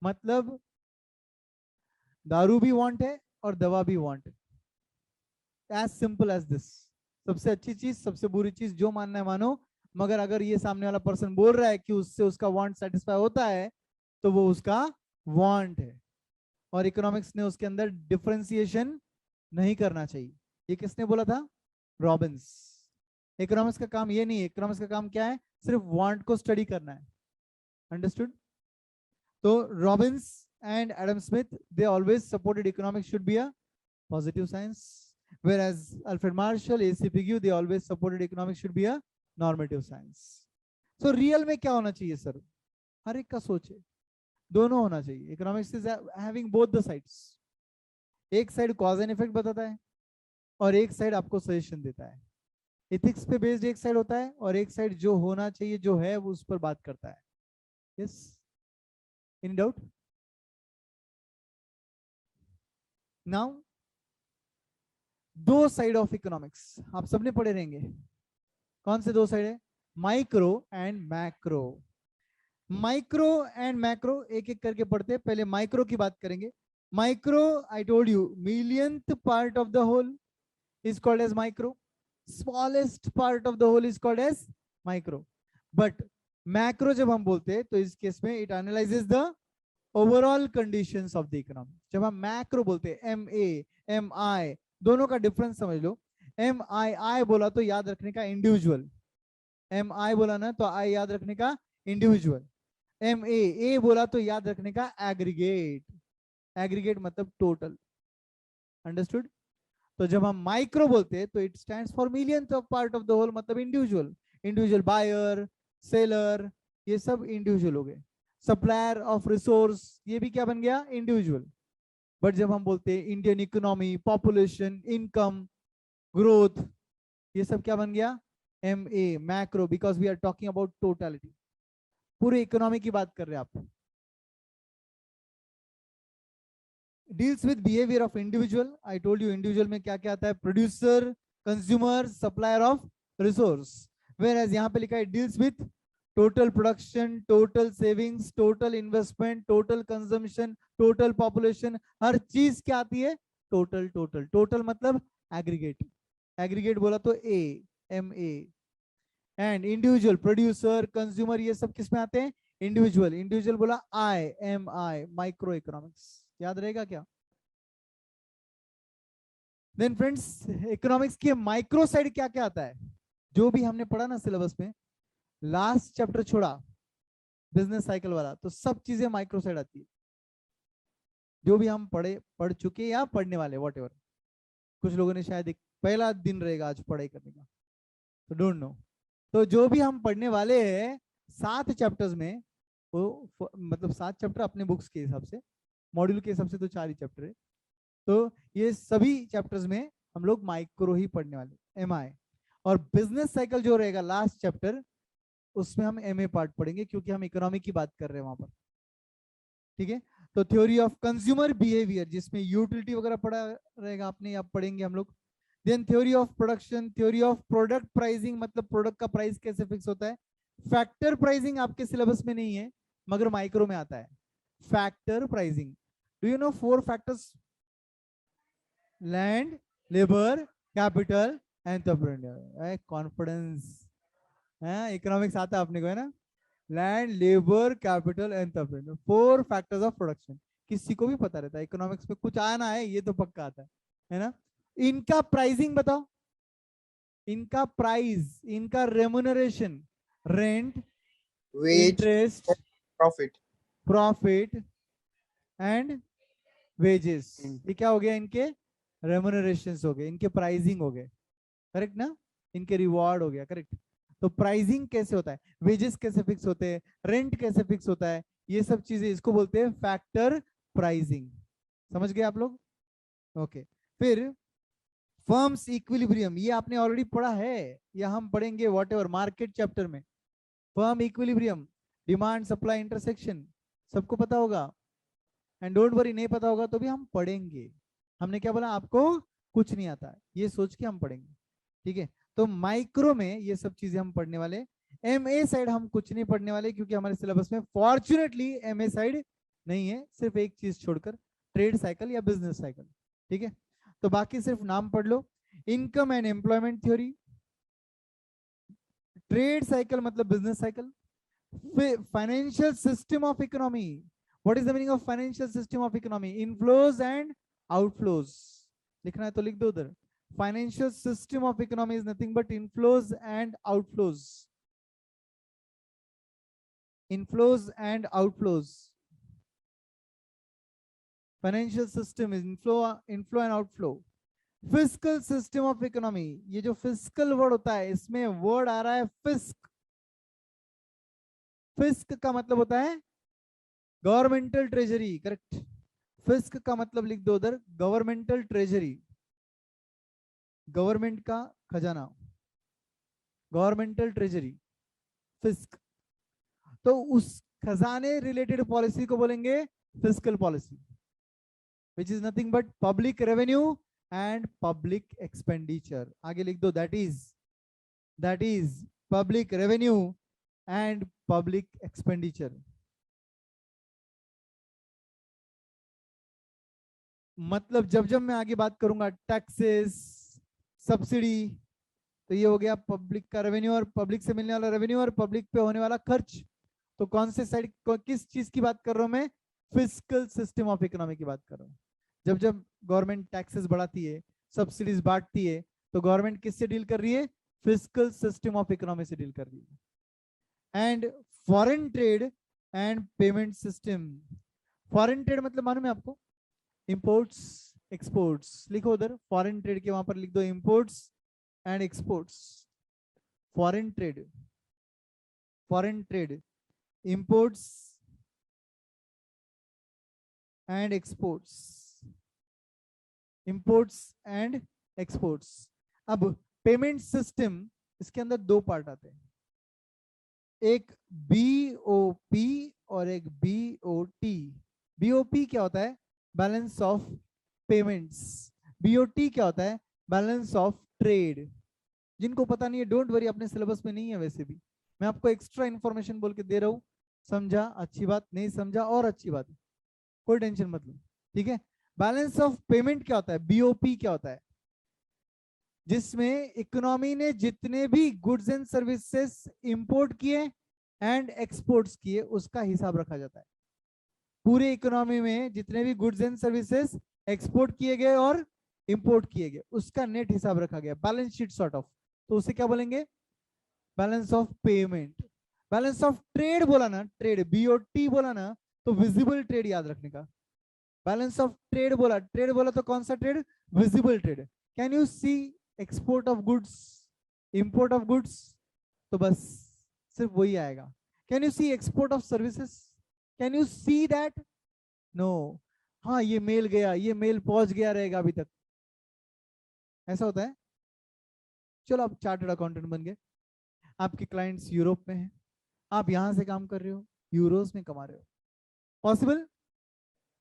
S1: मतलब दारू भी वांट है और दवा भी वांट है, एज सिंपल एज दिस। सबसे अच्छी चीज, सबसे बुरी चीज, जो मानना है मानो, मगर अगर ये सामने वाला पर्सन बोल रहा है कि उससे उसका वांट सेटिस्फाई होता है तो वो उसका वांट है। और इकोनॉमिक्स ने उसके अंदर डिफरेंशिएशन नहीं करना चाहिए। ये किसने बोला था? रॉबिन्स। इकोनॉमिक्स का काम ये नहीं है, इकोनॉमिक्स का काम क्या है? सिर्फ वांट को स्टडी करना है। अंडरस्टूड? तो Robins and Adam Smith, they always supported economics should be a positive science, whereas Alfred Marshall, AC Pigou, they always supported economics should be a normative science. So real में क्या होना चाहिए sir? हर एक का सोच है, दोनों होना चाहिए। Economics is having both the sides. एक साइड कॉज एंड इफेक्ट बताता है और एक साइड आपको सजेशन देता है। एथिक्स पे बेस्ड एक साइड होता है और एक साइड जो होना चाहिए जो है वो उस पर बात करता है। Yes, any doubt? नाउ दो साइड ऑफ इकोनॉमिक्स आप सबने पढ़े रहेंगे। कौन से दो साइड है? Micro and macro. Micro and macro एक एक करके पढ़ते हैं। पहले माइक्रो की बात करेंगे। Micro, I told you, millionth part of the whole is called as micro. Smallest part of the whole is called as micro. But macro जब हम बोलते हैं तो इस केस में it analyzes the overall conditions of the economy. जब हम macro बोलते हैं, MA, MI, दोनों का डिफरेंस समझ लो। MI बोला तो याद रखने का इंडिविजुअल, MI बोला ना तो I याद रखने का इंडिविजुअल, MA बोला तो याद रखने का एग्रीगेट। एग्रीगेट मतलब टोटल। अंडरस्टूड? तो जब हम माइक्रो बोलते हैं तो it stands for millionth of part of the whole, मतलब इंडिविजुअल। इंडिविजुअल बायर, सेलर, ये सब इंडिविजुअल हो गए। सप्लायर ऑफ रिसोर्स, ये भी क्या बन गया? इंडिविजुअल। बट जब हम बोलते हैं Indian economy, population, income, growth, ये सब क्या बन गया? MA, macro, because we are talking about totality. पूरे इकोनॉमी की बात कर रहे हैं आप। Deals with behaviour of individual. I told you individual में क्या क्या आता है? Producer, consumer, supplier of resource. Whereas यहाँ पे लिखा है deals with total production, total savings, total investment, total consumption, total population. हर चीज क्या आती है? टोटल। टोटल टोटल मतलब एग्रीगेट। एग्रीगेट बोला तो MA। And individual, producer, consumer, ये सब किस में आते हैं? इंडिविजुअल। इंडिविजुअल बोला MI, माइक्रो इकोनॉमिक्स। याद रहेगा क्या? देन फ्रेंड्स, इकोनॉमिक्स की माइक्रो साइड क्या क्या आता है? जो भी हमने पढ़ा ना सिलेबस में, लास्ट चैप्टर छोड़ा बिजनेस साइकिल वाला, तो सब चीजें माइक्रो साइड आती है। जो भी हम पढ़ चुके या पढ़ने वाले, वॉट एवर। कुछ लोगों ने शायद एक पहला दिन रहेगा आज पढ़ाई करने का, तो डोंट नो। तो जो भी हम पढ़ने वाले हैं 7 चैप्टर्स में, वो मतलब 7 चैप्टर अपने बुक्स के हिसाब से, मॉड्यूल के हिसाब से तो 4 ही चैप्टर है। तो ये सभी चैप्टर्स में हम लोग माइक्रो ही पढ़ने वाले, MI। और बिजनेस साइकिल जो रहेगा लास्ट चैप्टर, उसमें हम MA पार्ट पढ़ेंगे, क्योंकि हम इकोनॉमी की बात कर रहे हैं वहां पर। ठीक है? तो थ्योरी ऑफ कंज्यूमर बिहेवियर, जिसमें यूटिलिटी वगैरह पढ़ा रहेगा आपने, आप पढ़ेंगे हम लोग। Then theory of production, theory of product pricing, मतलब प्रोडक्ट का प्राइस कैसे फिक्स होता है। फैक्टर प्राइसिंग आपके सिलेबस में नहीं है, मगर माइक्रो में आता है। Factor pricing, do you know 4 factors? Land, labour, capital, entrepreneur. Confidence है, इकोनॉमिक्स आता है अपने को, है ना? Land, labour, capital, entrepreneur, 4 factors of production. किसी को भी पता रहता है इकोनॉमिक्स में कुछ आना है, ये तो पक्का आता है ना? इनका प्राइसिंग बताओ। इनका प्राइस, इनका remuneration, rent,
S2: Wage,
S1: interest,
S2: profit.
S1: Profit and wages.
S2: Mm.
S1: ये क्या हो गया? इनके रेम्युनरेशन हो गए, इनके प्राइसिंग हो गए, करेक्ट ना? इनके रिवॉर्ड हो गया, करेक्ट? तो प्राइसिंग कैसे होता है, वेजेस कैसे फिक्स होते हैं, रेंट कैसे फिक्स होता है, ये सब चीजें, इसको बोलते हैं फैक्टर प्राइसिंग। समझ गए आप लोग? ओके। फिर फर्म्स इक्विलिब्रियम, ये आपने ऑलरेडी पढ़ा है, या हम पढ़ेंगे व्हाटएवर मार्केट चैप्टर में। Firm equilibrium, demand supply intersection, सबको पता होगा। एंड डोंट वरी, नहीं पता होगा तो भी हम पढ़ेंगे। हमने क्या बोला? आपको कुछ नहीं आता, ये सोच के हम पढ़ेंगे। ठीक है? तो माइक्रो में ये सब चीजें हम पढ़ने वाले। MA साइड हम कुछ नहीं पढ़ने वाले, क्योंकि हमारे सिलेबस में फॉर्चुनेटली MA साइड नहीं है, सिर्फ एक चीज छोड़कर, ट्रेड साइकिल या बिजनेस साइकिल। ठीक है? तो बाकी सिर्फ नाम पढ़ लो। Income and employment theory, trade cycle मतलब business cycle, financial system of economy. What is the meaning of financial system of economy? Inflows and outflows. लिखना है तो लिख दो उधर। Financial system of economy is nothing but inflows and outflows. Inflows and outflows. Financial system is inflow and outflow. Fiscal system of economy, ये जो fiscal word होता है इसमें वर्ड आ रहा है फिस्क। फिस्क का मतलब होता है गवर्नमेंटल ट्रेजरी, करेक्ट। फिस्क का मतलब लिख दो उधर, गवर्नमेंटल ट्रेजरी, गवर्नमेंट का खजाना, गवर्नमेंटल ट्रेजरी, फिस्क। तो उस खजाने रिलेटेड पॉलिसी को बोलेंगे fiscal policy, which is nothing but public revenue and public expenditure. आगे लिख दो, that is public revenue and public expenditure. मतलब जब जब मैं आगे बात करूंगा टैक्सेस, सब्सिडी, तो ये हो गया पब्लिक का रेवेन्यू और पब्लिक से मिलने वाला रेवेन्यू और पब्लिक पे होने वाला खर्च। तो कौन से साइड, किस चीज की बात कर रहा हूं मैं? फिस्कल सिस्टम ऑफ इकोनॉमी की बात कर रहा हूं। जब जब गवर्नमेंट टैक्सेस बढ़ाती है, सब्सिडीज बांटती है, तो गवर्नमेंट किससे डील कर रही है? फिस्कल सिस्टम ऑफ इकोनॉमी से डील कर रही है। And foreign trade and payment system. Foreign trade मतलब मालूम है आपको? इंपोर्ट्स एक्सपोर्ट्स, लिखो उधर फॉरेन ट्रेड के वहां पर लिख दो imports and exports. Foreign trade, foreign trade, imports and exports, imports and exports. अब पेमेंट सिस्टम, इसके अंदर दो पार्ट आते हैं, एक बीओपी और एक बीओटी। बीओपी क्या होता है? Balance of payments. बीओटी क्या होता है? Balance of trade. जिनको पता नहीं है डोंट वरी, अपने सिलेबस में नहीं है वैसे भी, मैं आपको एक्स्ट्रा इन्फॉर्मेशन बोल के दे रहा हूं। समझा अच्छी बात, नहीं समझा और अच्छी बात, कोई टेंशन मत लो, ठीक है। बैलेंस ऑफ पेमेंट क्या होता है? बीओपी क्या होता है? जिसमें इकोनॉमी ने जितने भी गुड्स एंड सर्विसेज इंपोर्ट किए एंड एक्सपोर्ट्स किए उसका हिसाब रखा जाता है। पूरे इकोनॉमी में जितने भी गुड्स एंड सर्विसेज एक्सपोर्ट किए गए और इंपोर्ट किए गए उसका नेट हिसाब रखा गया, बैलेंस शीट सॉर्ट ऑफ। तो उसे क्या बोलेंगे? Balance of payment. Balance of trade बोला ना, ट्रेड बीओटी बोला ना, तो विजिबल ट्रेड याद रखने का। बैलेंस ऑफ ट्रेड बोला, ट्रेड बोला तो कौन सा trade? Visible trade. Can you see export of goods, import of goods, तो बस सिर्फ वही आएगा। Can you see export of services? Can you see that? No. हाँ ये मेल गया, ये मेल पहुंच गया रहेगा अभी तक, ऐसा होता है। चलो आप चार्टर्ड अकाउंटेंट बन गए, आपके क्लाइंट्स यूरोप में हैं, आप यहां से काम कर रहे हो, यूरोस में कमा रहे हो। Possible?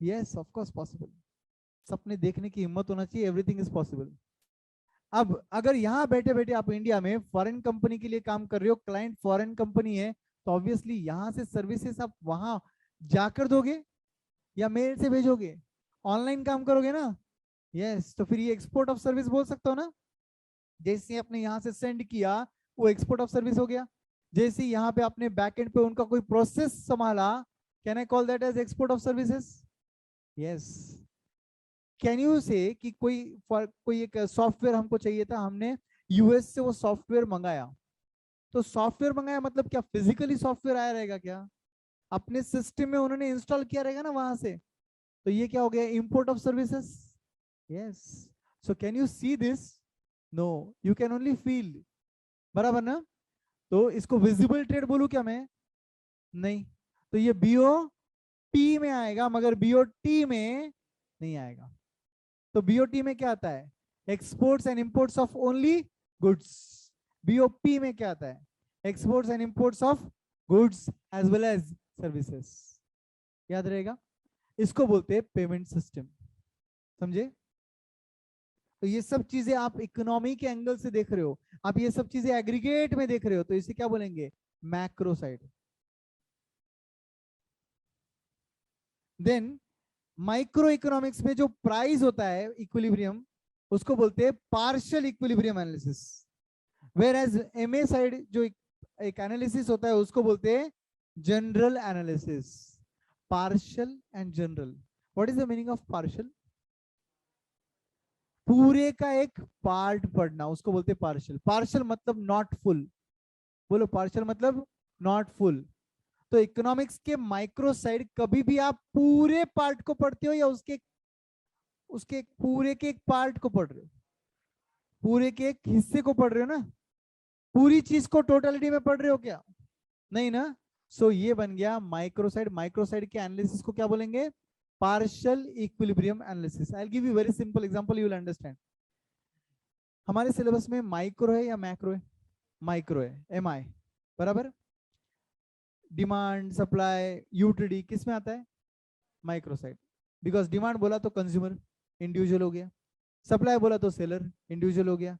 S1: Yes of course possible. सपने देखने की हिम्मत होना चाहिए, एवरीथिंग इज पॉसिबल। अब अगर यहाँ बैठे बैठे आप इंडिया में फॉरेन कंपनी के लिए काम कर रहे हो, क्लाइंट फॉरेन कंपनी है, तो ऑब्वियसली यहाँ से सर्विसेज आप वहां जाकर दोगे या मेल से भेजोगे? ऑनलाइन काम करोगे ना। यस, तो फिर ये एक्सपोर्ट ऑफ सर्विस बोल सकते हो ना। जैसे आपने यहाँ से सेंड किया वो एक्सपोर्ट ऑफ सर्विस हो गया। जैसे यहाँ पे आपने बैकएंड पे उनका कोई प्रोसेस संभाला, can I call that as export of services? Yes. Can you say कि कोई एक सॉफ्टवेयर हमको चाहिए था, हमने यूएस से वो सॉफ्टवेयर मंगाया, तो सॉफ्टवेयर मंगाया मतलब क्या फिजिकली सॉफ्टवेयर आया रहेगा क्या? अपने सिस्टम में उन्होंने इंस्टॉल किया रहेगा ना वहां से, तो ये क्या हो गया? Import of services. Yes. So can you see this? No, you can only feel, बराबर ना। तो इसको विजिबल ट्रेड बोलूं क्या मैं? नहीं। तो ये बीओ टी में आएगा मगर बीओटी में नहीं आएगा। तो बीओटी में क्या आता है? Exports and imports of only goods. BOP में क्या आता है? Exports and imports of goods as well as services. याद रहेगा, इसको बोलते हैं पेमेंट सिस्टम। समझे? तो ये सब चीजें आप इकोनॉमी के एंगल से देख रहे हो, आप ये सब चीजें एग्रीगेट में देख रहे हो, तो इसे क्या बोलेंगे? Macro side. Then micro economics में जो प्राइस होता है इक्विलिब्रियम, उसको बोलते हैं partial equilibrium analysis. Whereas MA side जो एक एनालिसिस होता है उसको बोलते हैं general analysis. Partial and general, what is the meaning of partial? पूरे का एक पार्ट पढ़ना, उसको बोलते हैं पार्शियल। पार्शियल मतलब नॉट फुल, बोलो पार्शियल मतलब नॉट फुल। तो इकोनॉमिक्स के माइक्रो साइड कभी भी आप पूरे पार्ट को पढ़ते हो या उसके उसके पूरे के एक पार्ट को पढ़ रहे हो? पूरे के एक हिस्से को पढ़ रहे हो ना, पूरी चीज को टोटलिटी में पढ़ रहे हो क्या? नहीं ना। सो ये बन गया माइक्रोसाइड। माइक्रोसाइड के एनालिसिस को क्या बोलेंगे? Partial equilibrium analysis. I will give you very simple example, you will understand. हमारे सिलेबस में माइक्रो है या मैक्रो है? माइक्रो है, MI बराबर। डिमांड, सप्लाई, यूटिलिटी किस में आता है? माइक्रोसाइड। बिकॉज डिमांड बोला तो कंज्यूमर, इंडिविजुअल हो गया। सप्लाई बोला तो सेलर, इंडिविजुअल हो गया।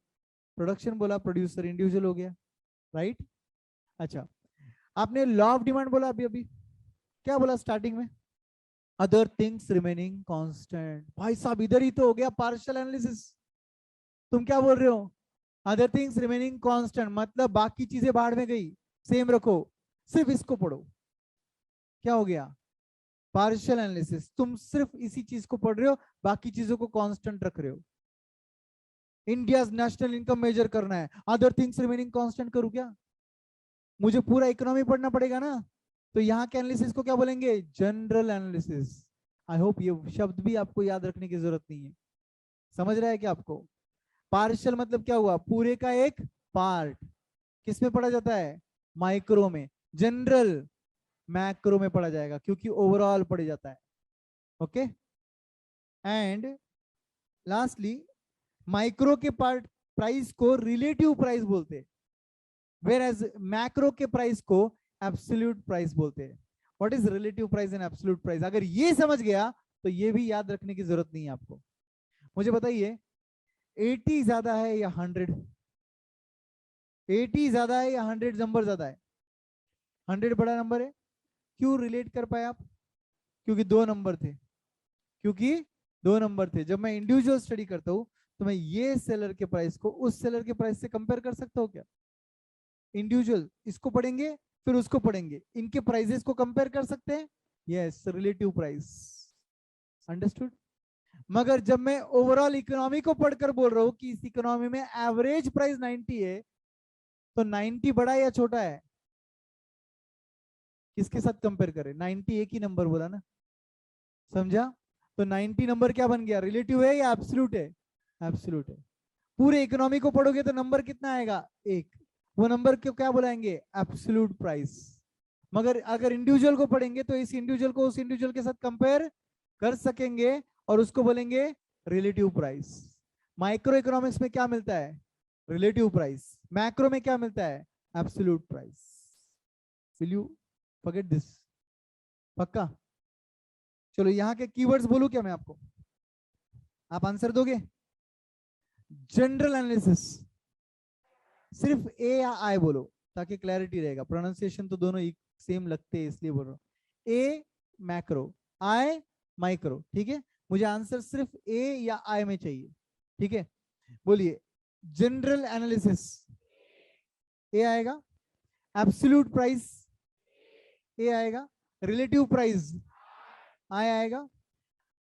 S1: प्रोडक्शन बोला प्रोड्यूसर, इंडिविजुअल हो गया। राइट। अच्छा, आपने लॉ ऑफ डिमांड बोला अभी अभी, क्या बोला स्टार्टिंग में? Other things remaining constant. भाई साहब इधर ही तो हो गया पार्शियल एनालिसिस। तुम क्या बोल रहे हो? अदर थिंग्स रिमेनिंग कांस्टेंट मतलब बाकी चीजें बाहर में गई, सेम रखो, सिर्फ इसको पढ़ो। क्या हो गया? Partial analysis. तुम सिर्फ इसी चीज को पढ़ रहे हो, बाकी चीजों को कांस्टेंट रख रहे हो। इंडिया नेशनल इनकम मेजर करना है, अदर थिंग्स रिमेनिंग कांस्टेंट करूं क्या? मुझे पूरा इकोनॉमी पढ़ना पड़ेगा ना। तो यहाँ के एनालिसिस को क्या बोलेंगे? General analysis. आई होप ये शब्द भी आपको याद रखने की जरूरत नहीं है। समझ रहा है क्या आपको? पार्शियल मतलब क्या हुआ? पूरे का एक पार्ट। किस में पढ़ा जाता है? माइक्रो में। जनरल मैक्रो में पढ़ा जाएगा, क्योंकि ओवरऑल पढ़ा जाता है। ओके। एंड लास्टली, माइक्रो के पार्ट प्राइस को रिलेटिव प्राइस बोलते हैं, वेयर एज मैक्रो के प्राइस को एब्सोल्यूट प्राइस बोलते हैं। What is relative price and absolute price? अगर ये समझ गया तो ये भी याद रखने की जरूरत नहीं है आपको। मुझे बताइए, 80 ज्यादा है या 100? 80 ज्यादा है या 100 नंबर ज्यादा है? 100 बड़ा नंबर है। क्यों रिलेट कर पाए आप? क्योंकि दो नंबर थे। क्योंकि दो नंबर थे। जब मैं इंडिविजुअल स्टडी करता हूं तो मैं ये सेलर के प्राइस को उस सेलर के प्राइस से कंपेयर कर सकता हूं क्या? इंडिविजुअल इसको पढ़ेंगे फिर उसको पढ़ेंगे, इनके प्राइसेस को कंपेयर कर सकते हैं। Yes, relative price. अंडरस्टूड? मगर जब मैं ओवरऑल इकोनॉमी को पढ़कर बोल रहा हूं कि इस इकोनॉमी में एवरेज प्राइस 90 है, तो 90 बड़ा है या छोटा है? किसके साथ कंपेयर करें? 90 एक ही नंबर बोला ना, समझा? तो 90 नंबर क्या बन गया? रिलेटिव है या एब्सोल्यूट है? एब्सोल्यूट है। पूरे इकोनॉमी को पढ़ोगे तो नंबर कितना आएगा? एक। वो नंबर को क्या बुलाएंगे? Absolute price. मगर अगर इंडिविजुअल को पढ़ेंगे तो इस इंडिविजुअल को उस इंडिविजुअल के साथ कंपेयर कर सकेंगे और उसको बोलेंगे रिलेटिव प्राइस। माइक्रो इकोनॉमिक्स में क्या मिलता है? Relative price. मैक्रो में क्या मिलता है? Absolute price. Will you forget this? पक्का? चलो यहाँ के कीवर्ड्स बोलूं क्या मैं आपको? आप आंसर दोगे? General analysis. सिर्फ ए या आई बोलो ताकि क्लैरिटी रहेगा। प्रोनाउंसिएशन तो दोनों सेम लगते हैं इसलिए बोल रहा हूं। ए मैक्रो, आई माइक्रो। ठीक है, मुझे आंसर सिर्फ ए या आई में चाहिए। ठीक है, बोलिए। जनरल एनालिसिस ए आएगा, एब्सोल्यूट प्राइस ए आएगा, रिलेटिव प्राइस आई आएगा।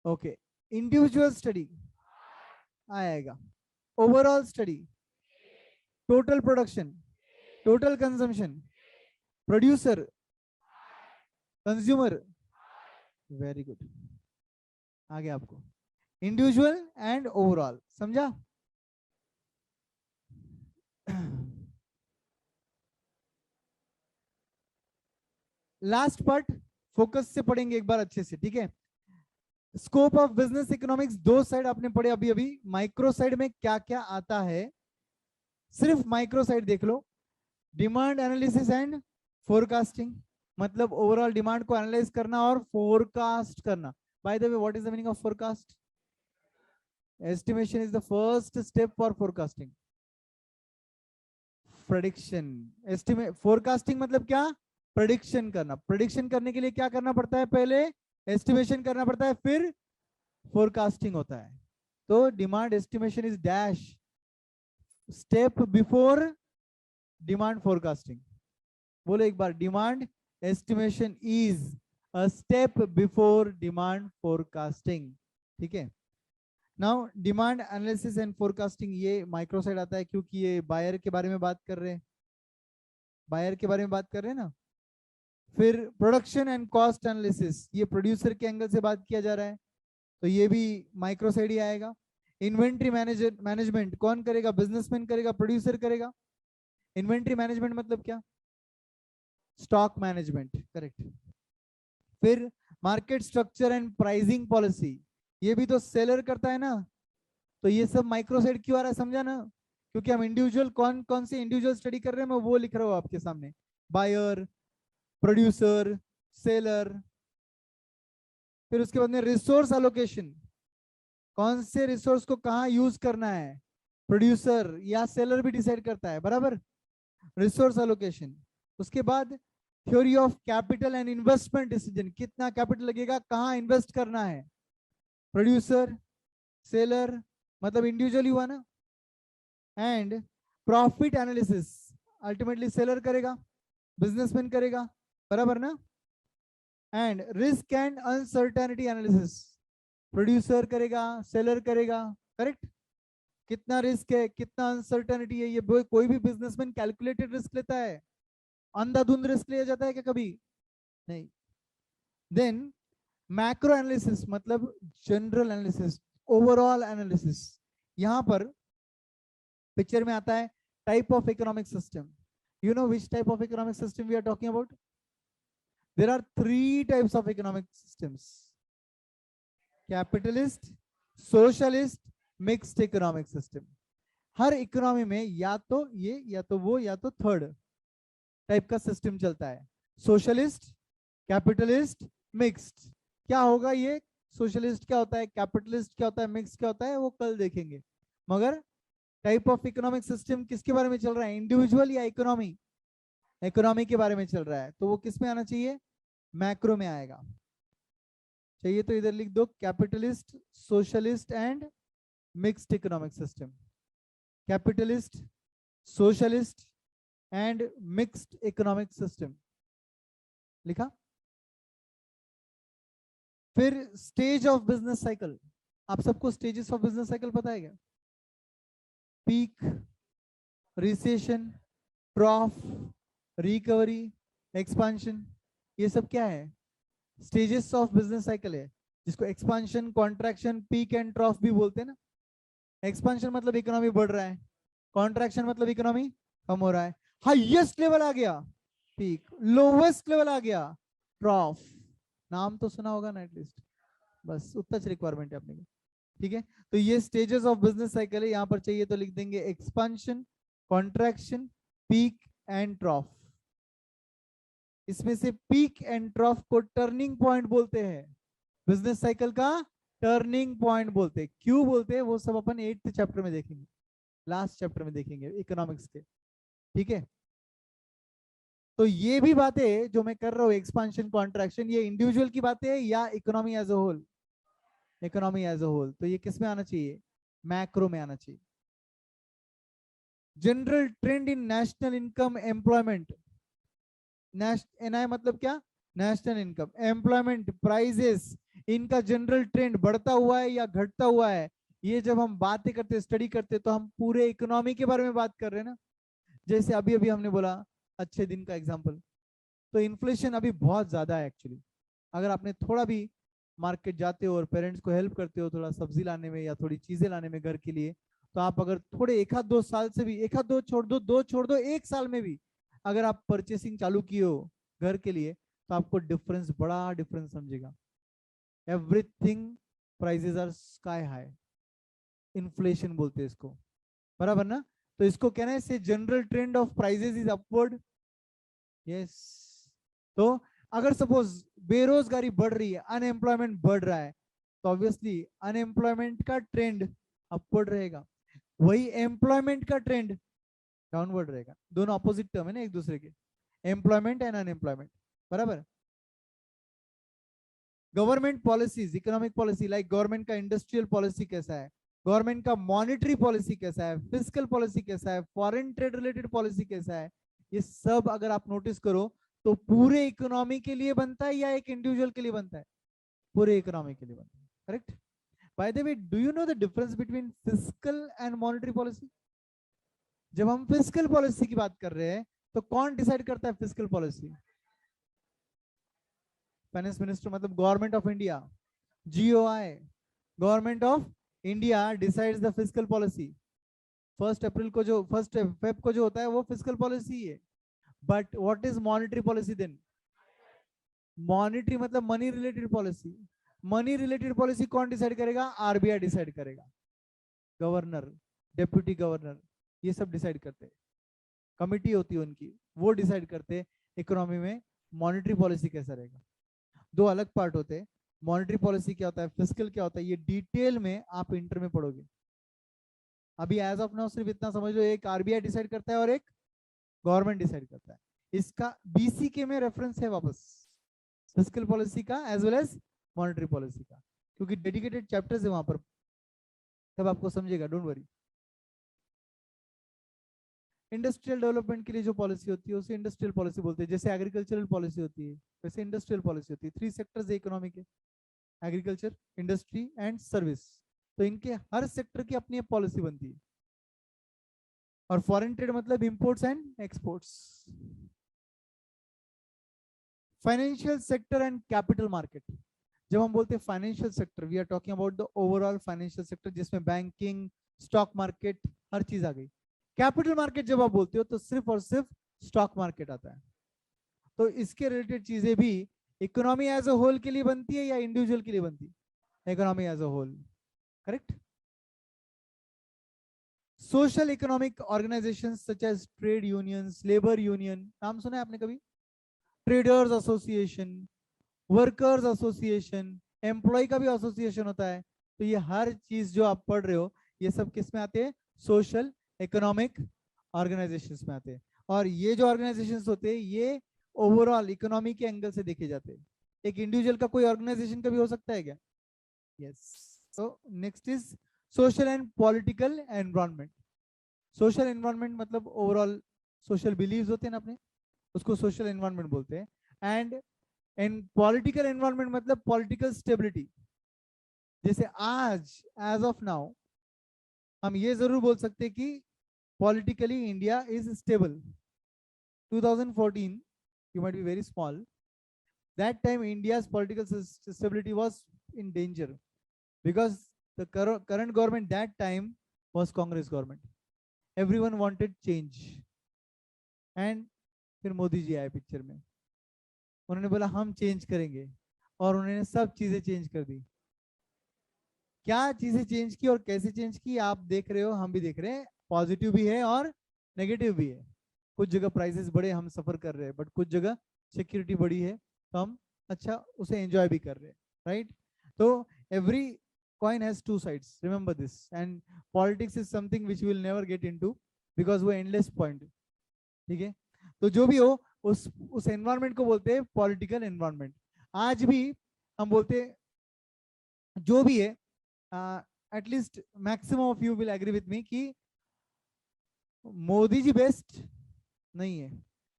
S1: ओके, इंडिविजुअल स्टडी आई आएगा, overall study, total production, total consumption, producer, consumer. Very good, आ गया आपको। इंडिविजुअल एंड ओवरऑल, समझा? लास्ट पार्ट फोकस से पढ़ेंगे एक बार अच्छे से। ठीक है, स्कोप ऑफ बिजनेस इकोनॉमिक्स दो साइड आपने पढ़े अभी अभी। माइक्रो साइड में क्या क्या आता है, सिर्फ माइक्रो साइड देख लो। डिमांड एनालिसिस एंड फोरकास्टिंग, मतलब ओवरऑल डिमांड को एनालाइज करना और फोरकास्ट करना। By the way, what is the meaning of forecast? Estimation is the first step for forecasting. Prediction, estimate, forecasting मतलब क्या? प्रेडिक्शन करना। प्रेडिक्शन करने के लिए क्या करना पड़ता है? पहले एस्टिमेशन करना पड़ता है, फिर फोरकास्टिंग होता है। तो demand estimation is dash step before demand forecasting. बोलो एक बार, demand estimation is a step before demand forecasting. ठीक है, now demand analysis and forecasting ये माइक्रो साइड आता है, क्योंकि ये बायर के बारे में बात कर रहे हैं। बायर के बारे में बात कर रहे हैं ना। फिर प्रोडक्शन एंड कॉस्ट एनालिसिस, ये प्रोड्यूसर के एंगल से बात किया जा रहा है, तो ये भी माइक्रो साइड ही आएगा। इन्वेंट्री मैनेजमेंट कौन करेगा? बिजनेसमैन करेगा, प्रोड्यूसर करेगा। इन्वेंट्री मैनेजमेंट मतलब क्या? Stock management, correct. फिर market structure and pricing policy, ये भी तो सेलर करता है ना। तो ये सब माइक्रोसेट क्यों आ रहा है, समझा ना? क्योंकि हम इंडिविजुअल कौन कौन से इंडिविजुअल स्टडी कर रहे हैं, मैं वो लिख रहा हूँ आपके सामने। Buyer, producer, seller. फिर उसके बाद में रिसोर्स एलोकेशन, कौन से रिसोर्स को कहाँ यूज करना है, प्रोड्यूसर या सेलर भी डिसाइड करता है, बराबर। Resource allocation. उसके बाद theory of capital and investment decision, कितना कैपिटल लगेगा, कहाँ इन्वेस्ट करना है, प्रोड्यूसर, सेलर, मतलब इंडिविजुअल हुआ ना। And profit analysis, ultimately seller करेगा, बिजनेसमैन करेगा, बराबर ना। And risk and uncertainty analysis, producer करेगा, सेलर करेगा, करेक्ट। कितना रिस्क है, कितना अनसर्टेनिटी है, ये कोई भी बिजनेसमैन कैलकुलेटेड रिस्क लेता है, अंधाधुंध रिस्क लिया जाता है क्या कभी? नहीं। देन मैक्रो एनालिसिस मतलब जनरल एनालिसिस, ओवरऑल एनालिसिस। यहां पर पिक्चर में आता है type of economic system. You know which type of economic system we are talking about? There are 3 types of economic systems: capitalist, socialist, mixed economic system. हर economy में या तो ये, या तो वो, या तो थर्ड टाइप का सिस्टम चलता है। Socialist, capitalist, mixed. क्या होगा ये? सोशलिस्ट क्या होता है, कैपिटलिस्ट क्या होता है, मिक्स क्या होता है, वो कल देखेंगे। मगर टाइप ऑफ इकोनॉमिक सिस्टम किसके बारे में चल रहा है, इंडिविजुअल या इकोनॉमी? इकोनॉमी के बारे में चल रहा है, तो वो किस में आना चाहिए? मैक्रो में आएगा। चाहिए तो इधर लिख दो, capitalist, socialist and mixed economic system. Capitalist, socialist and mixed economic system, लिखा। फिर स्टेज ऑफ बिजनेस साइकिल, आप सबको स्टेजेस ऑफ बिजनेस साइकिल पता है क्या? पीक, रिसेशन, ट्रॉफ, रिकवरी, एक्सपांशन, ये सब क्या है? स्टेजेस ऑफ बिजनेस साइकिल है, जिसको एक्सपांशन, कॉन्ट्रैक्शन, पीक एंड ट्रॉफ भी बोलते हैं ना। एक्सपांशन मतलब इकोनॉमी बढ़ रहा है, कॉन्ट्रैक्शन मतलब इकोनॉमी कम हो रहा है, हाईएस्ट लेवल आ गया पीक, लोवेस्ट लेवल आ गया ट्रॉफ। नाम तो सुना होगा ना एटलीस्ट, बस उतना रिक्वायरमेंट है अपने को, ठीक है। तो ये स्टेजेस ऑफ बिजनेस साइकिल है, यहां पर चाहिए तो लिख देंगे एक्सपांशन, कॉन्ट्रैक्शन, पीक एंड ट्रॉफ। इसमें से पीक एंड ट्रॉफ को टर्निंग पॉइंट बोलते हैं, बिजनेस साइकिल का टर्निंग पॉइंट बोलते हैं। क्यों बोलते हैं वो सब अपन 8th चैप्टर में देखेंगे, लास्ट चैप्टर में देखेंगे इकोनॉमिक्स के, ठीक है। तो ये भी बातें जो मैं कर रहा हूँ, एक्सपांशन, कॉन्ट्रैक्शन, ये इंडिविजुअल की बातें है या economy as a whole? Economy as a whole. तो ये किस में आना चाहिए? मैक्रो में आना चाहिए। जनरल ट्रेंड इन नेशनल इनकम एम्प्लॉयमेंट, एनआई मतलब क्या? नेशनल इनकम, एम्प्लॉयमेंट, प्राइजेस, इनका जनरल ट्रेंड बढ़ता हुआ है या घटता हुआ है। ये जब हम बातें करते, स्टडी करते, तो हम पूरे इकोनॉमी के बारे में बात कर रहे हैं ना। जैसे अभी अभी हमने बोला अच्छे दिन का एग्जांपल, तो इन्फ्लेशन अभी बहुत ज्यादा है एक्चुअली। अगर आपने थोड़ा भी मार्केट जाते हो और पेरेंट्स को हेल्प करते हो थोड़ा सब्जी लाने में या थोड़ी चीजें लाने में घर के लिए, तो आप अगर थोड़े 1 आध 2 साल से भी, 1 आध 2 छोड़ दो, 2 छोड़ दो, 1 साल में भी अगर आप परचेसिंग चालू किए हो घर के लिए, तो आपको डिफरेंस, बड़ा डिफरेंस समझेगा। Everything prices are sky high, inflation बोलते हैं इसको, बराबर ना। तो इसको कहना है से general trend of prices is upward, yes. तो अगर सपोज बेरोजगारी बढ़ रही है, अनएम्प्लॉयमेंट बढ़ रहा है, तो ऑब्वियसली अनएम्प्लॉयमेंट का ट्रेंड अपवर्ड रहेगा, वही एम्प्लॉयमेंट का ट्रेंड डाउनवर्ड रहेगा। दोनों अपोजिट टर्म है ना एक दूसरे के, एम्प्लॉयमेंट एंड अनएम्प्लॉयमेंट, बराबर। Government policies, economic policy, like government का इंडस्ट्रियल पॉलिसी कैसा है, गवर्नमेंट का मॉनेटरी पॉलिसी कैसा है, फिजिकल पॉलिसी कैसा है, फॉरेन ट्रेड रिलेटेड पॉलिसी कैसा है, ये सब अगर आप नोटिस करो तो पूरे इकोनॉमी के लिए बनता है या एक इंडिविजुअल के लिए बनता है? पूरे इकोनॉमी के लिए बनता है, correct. By the way, do you know the difference between physical and monetary policy? जब हम फिजिकल पॉलिसी की बात कर रहे हैं तो कौन डिसाइड करता है फिजिकल पॉलिसी? फाइनेंस मिनिस्टर, मतलब government of India, GOI, government of India decides the fiscal policy. 1 Feb को जो होता है वो फिस्कल पॉलिसी है। But what is monetary policy then? Monetary मतलब money related policy. Money related policy कौन decide करेगा? आरबीआई डिसाइड करेगा। गवर्नर, डेप्यूटी गवर्नर, ये सब डिसाइड करते हैं। कमिटी होती है उनकी, वो डिसाइड करते हैं इकोनॉमी में मॉनेटरी पॉलिसी कैसा रहेगा। दो अलग पार्ट होते हैं। मॉनेटरी पॉलिसी क्या होता है, फिस्कल क्या होता है, ये डिटेल में आप इंटर में पढ़ोगे। अभी एज ऑफ नाउ सिर्फ इतना समझ लो, एक आरबीआई डिसाइड करता है और एक गवर्नमेंट डिसाइड करता है। इसका बीसीके में रेफरेंस है वापस, फिस्कल पॉलिसी का as well as monetary policy का, क्योंकि डेडिकेटेड चैप्टर्स है वहां पर, तब आपको समझेगा, डोंट वरी। इंडस्ट्रियल डेवलपमेंट के लिए जो पॉलिसी होती है उसे इंडस्ट्रियल पॉलिसी बोलते हैं। जैसे एग्रीकल्चरल पॉलिसी होती है वैसे इंडस्ट्रियल पॉलिसी होती है। 3 सेक्टर्स है इकोनॉमी के, एग्रीकल्चर, इंडस्ट्री एंड सर्विस। तो इनके हर सेक्टर की अपनी पॉलिसी बनती है। और फॉरेन ट्रेड मतलब imports and exports. Financial sector and capital market. जब हम बोलते हैं financial sector, we are talking about the overall financial sector, जिसमें बैंकिंग, स्टॉक मार्केट, हर चीज आ गई। कैपिटल मार्केट जब आप बोलते हो तो सिर्फ और सिर्फ स्टॉक मार्केट आता है। तो इसके रिलेटेड चीजें भी इकोनॉमी एज अ होल के लिए बनती है या इंडिविजुअल के लिए बनती है? Economy as a whole, correct. Social economic organisations such as trade unions, labour union, नाम सुना है आपने कभी? Traders association, workers association, employ का भी एसोसिएशन होता है। तो ये हर चीज जो आप पढ़ रहे हो ये सब किस में आते हैं? सोशल इकोनॉमिक ऑर्गेनाइजेशंस में आते हैं। और ये जो ऑर्गेनाइजेशंस होते हैं ये ओवरऑल इकोनॉमी के एंगल से देखे जाते हैं। एक इंडिविजुअल का कोई ऑर्गेनाइजेशन का भी हो सकता है क्या? यस। तो next is social and political environment. Social environment मतलब ओवरऑल सोशल बिलीव्स होते हैं ना अपने, उसको सोशल एनवायरनमेंट बोलते हैं। एंड पॉलिटिकल एनवायरनमेंट मतलब पॉलिटिकल स्टेबिलिटी। जैसे आज एज ऑफ नाउ हम ये जरूर बोल सकते हैं कि politically India is stable. 2014, you might be very small, that time India's political stability was in danger because the current government that time was Congress government. Everyone wanted change and फिर मोदी जी आए picture में, उन्होंने बोला हम change करेंगे और उन्होंने सब चीजें चेंज कर दी। क्या चीजें चेंज की और कैसे चेंज की आप देख रहे हो, हम भी देख रहे हैं। पॉजिटिव भी है और नेगेटिव भी है। कुछ जगह प्राइसेस बढ़े, हम सफर कर रहे हैं, बट कुछ जगह सिक्योरिटी बढ़ी है तो हम अच्छा उसे एंजॉय भी कर रहे हैं, राइट। तो every coin has two sides, remember this. And politics is something which will never get into because वो एंडलेस पॉइंट, ठीक है। तो जो भी हो उस एनवायरनमेंट को बोलते हैं पॉलिटिकल एनवायरनमेंट। आज भी हम बोलते हैं जो भी है, at least maximum of you will agree with me कि मोदी जी बेस्ट नहीं है,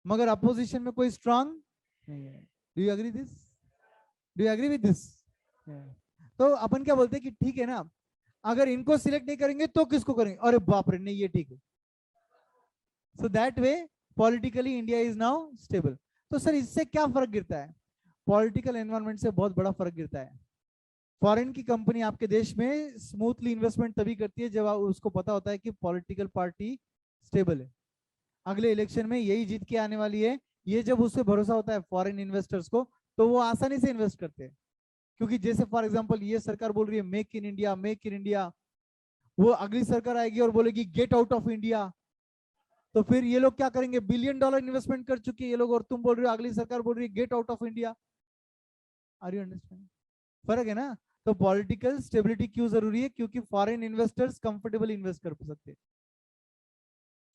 S1: मगर अपोजिशन में कोई स्ट्रांग नहीं है। Do you agree this? Do you agree with this? तो अपन क्या बोलते हैं कि ठीक है ना, अगर इनको सिलेक्ट नहीं करेंगे तो किसको करेंगे? अरे बाप रे, नहीं ये ठीक है। So that way politically India is now stable. तो सर इससे क्या फर्क गिरता है? पॉलिटिकल एनवायरनमेंट से बहुत बड़ा फर्क गिरता है। फॉरेन की कंपनी आपके देश में स्मूथली इन्वेस्टमेंट तभी करती है जब उसको पता होता है कि पॉलिटिकल पार्टी स्टेबल है, अगले इलेक्शन में यही जीत के आने वाली है। ये जब उससे भरोसा होता है फॉरेन इन्वेस्टर्स को तो वो आसानी से इन्वेस्ट करते हैं। क्योंकि जैसे फॉर एग्जांपल ये सरकार बोल रही है make in India, make in India, वो अगली सरकार आएगी और बोलेगी गेट आउट ऑफ इंडिया, तो फिर ये लोग क्या करेंगे? $1 बिलियन इन्वेस्टमेंट कर चुके हैं ये लोग, और तुम बोल रहे हो, अगली सरकार बोल रही है get out of India. Are you understand? फर्क है ना। तो पॉलिटिकल स्टेबिलिटी क्यों जरूरी है? क्योंकि फॉरेन इन्वेस्टर्स कंफर्टेबल इन्वेस्ट कर सकते हैं।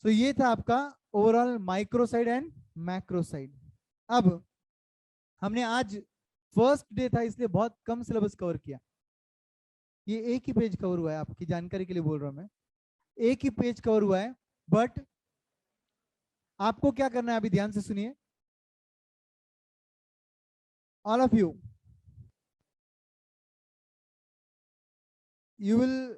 S1: तो ये था आपका overall micro side and macro side. अब हमने आज फर्स्ट डे था इसलिए बहुत कम सिलेबस कवर किया। ये एक ही पेज कवर हुआ है, आपकी जानकारी के लिए बोल रहा हूं मैं, एक ही पेज कवर हुआ है। बट आपको क्या करना है, अभी ध्यान से सुनिए, all of you will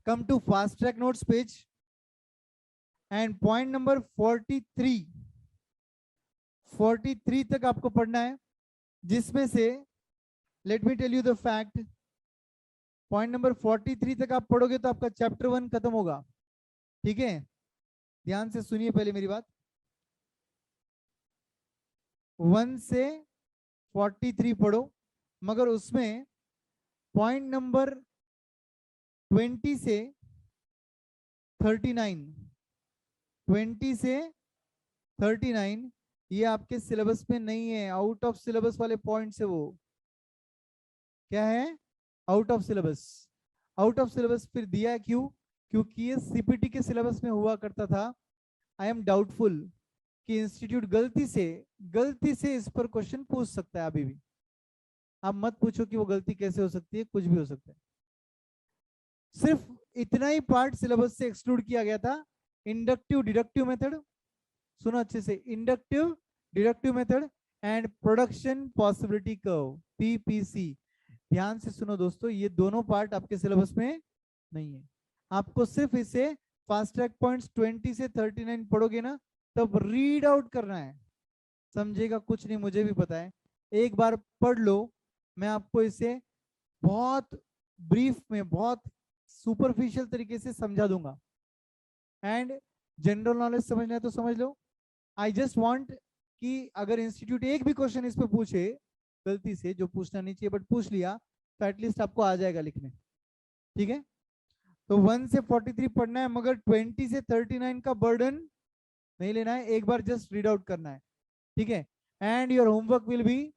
S1: come to fast track notes page and point number 43 तक आपको पढ़ना है। जिसमें से let me tell you the fact, point number 43 तक आप पढ़ोगे तो आपका चैप्टर 1 खत्म होगा। ठीक है, ध्यान से सुनिए पहले मेरी बात। 1 से 43 पढ़ो, मगर उसमें पॉइंट नंबर 20 से 39, 20 से 39 ये आपके सिलेबस में नहीं है, आउट ऑफ सिलेबस वाले पॉइंट्स है। वो क्या है? Out of syllabus. Out of syllabus फिर दिया क्यों? क्योंकि ये सीपीटी के सिलेबस में हुआ करता था। आई एम डाउटफुल कि इंस्टीट्यूट गलती से इस पर क्वेश्चन पूछ सकता है। अभी भी आप मत पूछो कि वो गलती कैसे हो सकती है, कुछ भी हो सकता है। सिर्फ इतना ही पार्ट सिलेबस से एक्सक्लूड किया गया था, इंडक्टिव डिडक्टिव मेथड, सुनो अच्छे से, inductive deductive method and production possibility curve, PPC. ध्यान से सुनो दोस्तों, ये दोनों पार्ट आपके सिलेबस में नहीं है। आपको सिर्फ इसे फास्ट ट्रैक पॉइंट्स 20 से 39 पढ़ोगे ना, तब रीड आउट करना है। समझेगा कुछ नहीं, मुझे भी पता है। एक बार पढ़ लो, मैं आपको इसे बहुत ब्रीफ में, बहुत सुपरफिशियल तरीके से समझा दूंगा। एंड जनरल नॉलेज समझना है तो समझ लो। आई जस्ट वांट कि अगर इंस्टीट्यूट एक भी क्वेश्चन इस पे पूछे गलती से, जो पूछना नहीं चाहिए बट पूछ लिया, तो एटलीस्ट आपको आ जाएगा लिखने। ठीक है, तो 1 से 43 पढ़ना है, मगर 20 से 39 का बर्डन नहीं लेना है। एक बार जस्ट रीड आउट करना है। ठीक है, and your homework will be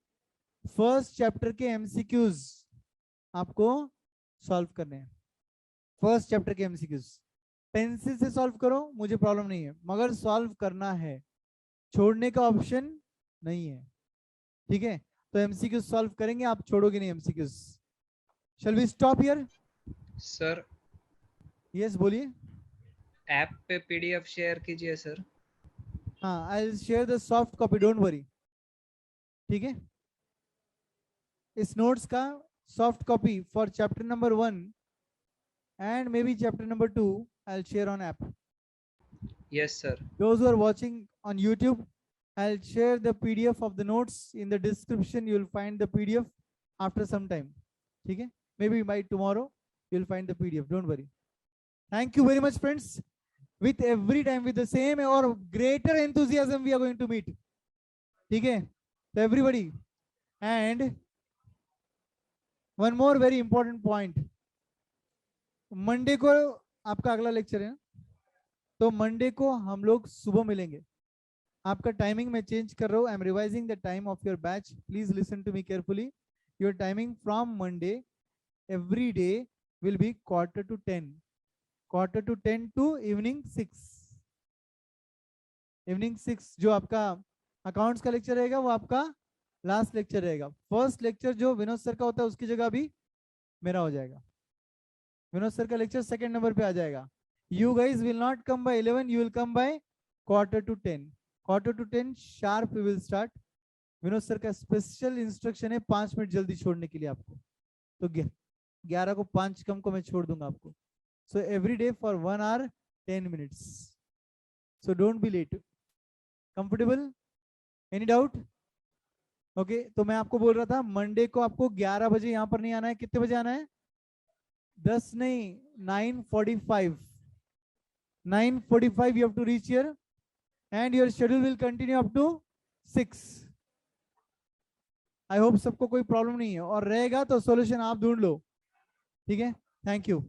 S1: first chapter के एमसीक्यूज आपको सॉल्व करने हैं। फर्स्ट चैप्टर के एमसीक्यूज पेंसिल से सॉल्व करो, मुझे प्रॉब्लम नहीं है, मगर सॉल्व करना है, छोड़ने का ऑप्शन नहीं है। ठीक है, तो एमसीक्यूज सॉल्व करेंगे, आप छोड़ोगे नहीं MCQs. Shall we stop here?
S3: Sir
S1: yes बोलिए।
S3: ऐप पे पीडीएफ शेयर कीजिए सर।
S1: हाँ, I will share the soft copy, don't worry. ठीक है, इस नोट्स का soft copy for chapter number 1 and maybe chapter number 2 I'll share on app.
S3: Yes sir.
S1: Those who are watching on YouTube, I'll share the PDF of the notes in the description. You'll find the PDF after some time. Okay, maybe by tomorrow you'll find the PDF, don't worry. Thank you very much friends. With every time with the same or greater enthusiasm we are going to meet. Okay, so everybody, and one more very important point. Monday को आपका अगला lecture है, तो Monday को हम लोग सुबह मिलेंगे। आपका टाइमिंग मैं चेंज कर रहा हूँ। I am revising the time of your batch, please listen to me carefully. Your timing from Monday every day will be 9:45 to evening 6। Evening 6 जो आपका अकाउंट्स का लेक्चर रहेगा वो आपका लास्ट लेक्चर रहेगा। फर्स्ट लेक्चर जो विनोद सर का होता है उसकी जगह भी मेरा हो जाएगा। विनोद सर का लेक्चर सेकंड नंबर पे आ जाएगा। You guys will not come by 11, you will come by 9:45। 9:45 sharp we will start. Vinod sir का स्पेशल इंस्ट्रक्शन है 5 मिनट जल्दी छोड़ने के लिए आपको, तो 11 को 5 कम को मैं छोड़ दूंगा आपको। So every day for 1 hour 10 minutes, so don't be late. Comfortable? Any doubt? Okay, तो मैं आपको बोल रहा था मंडे को आपको 11 बजे यहाँ पर नहीं आना है। कितने बजे आना है? 10 नहीं, 9:45। 9:45 you have to reach here and your schedule will continue up to 6। I hope सबको कोई प्रॉब्लम नहीं है, और रहेगा तो सॉल्यूशन आप ढूंढ लो। ठीक है, थैंक यू।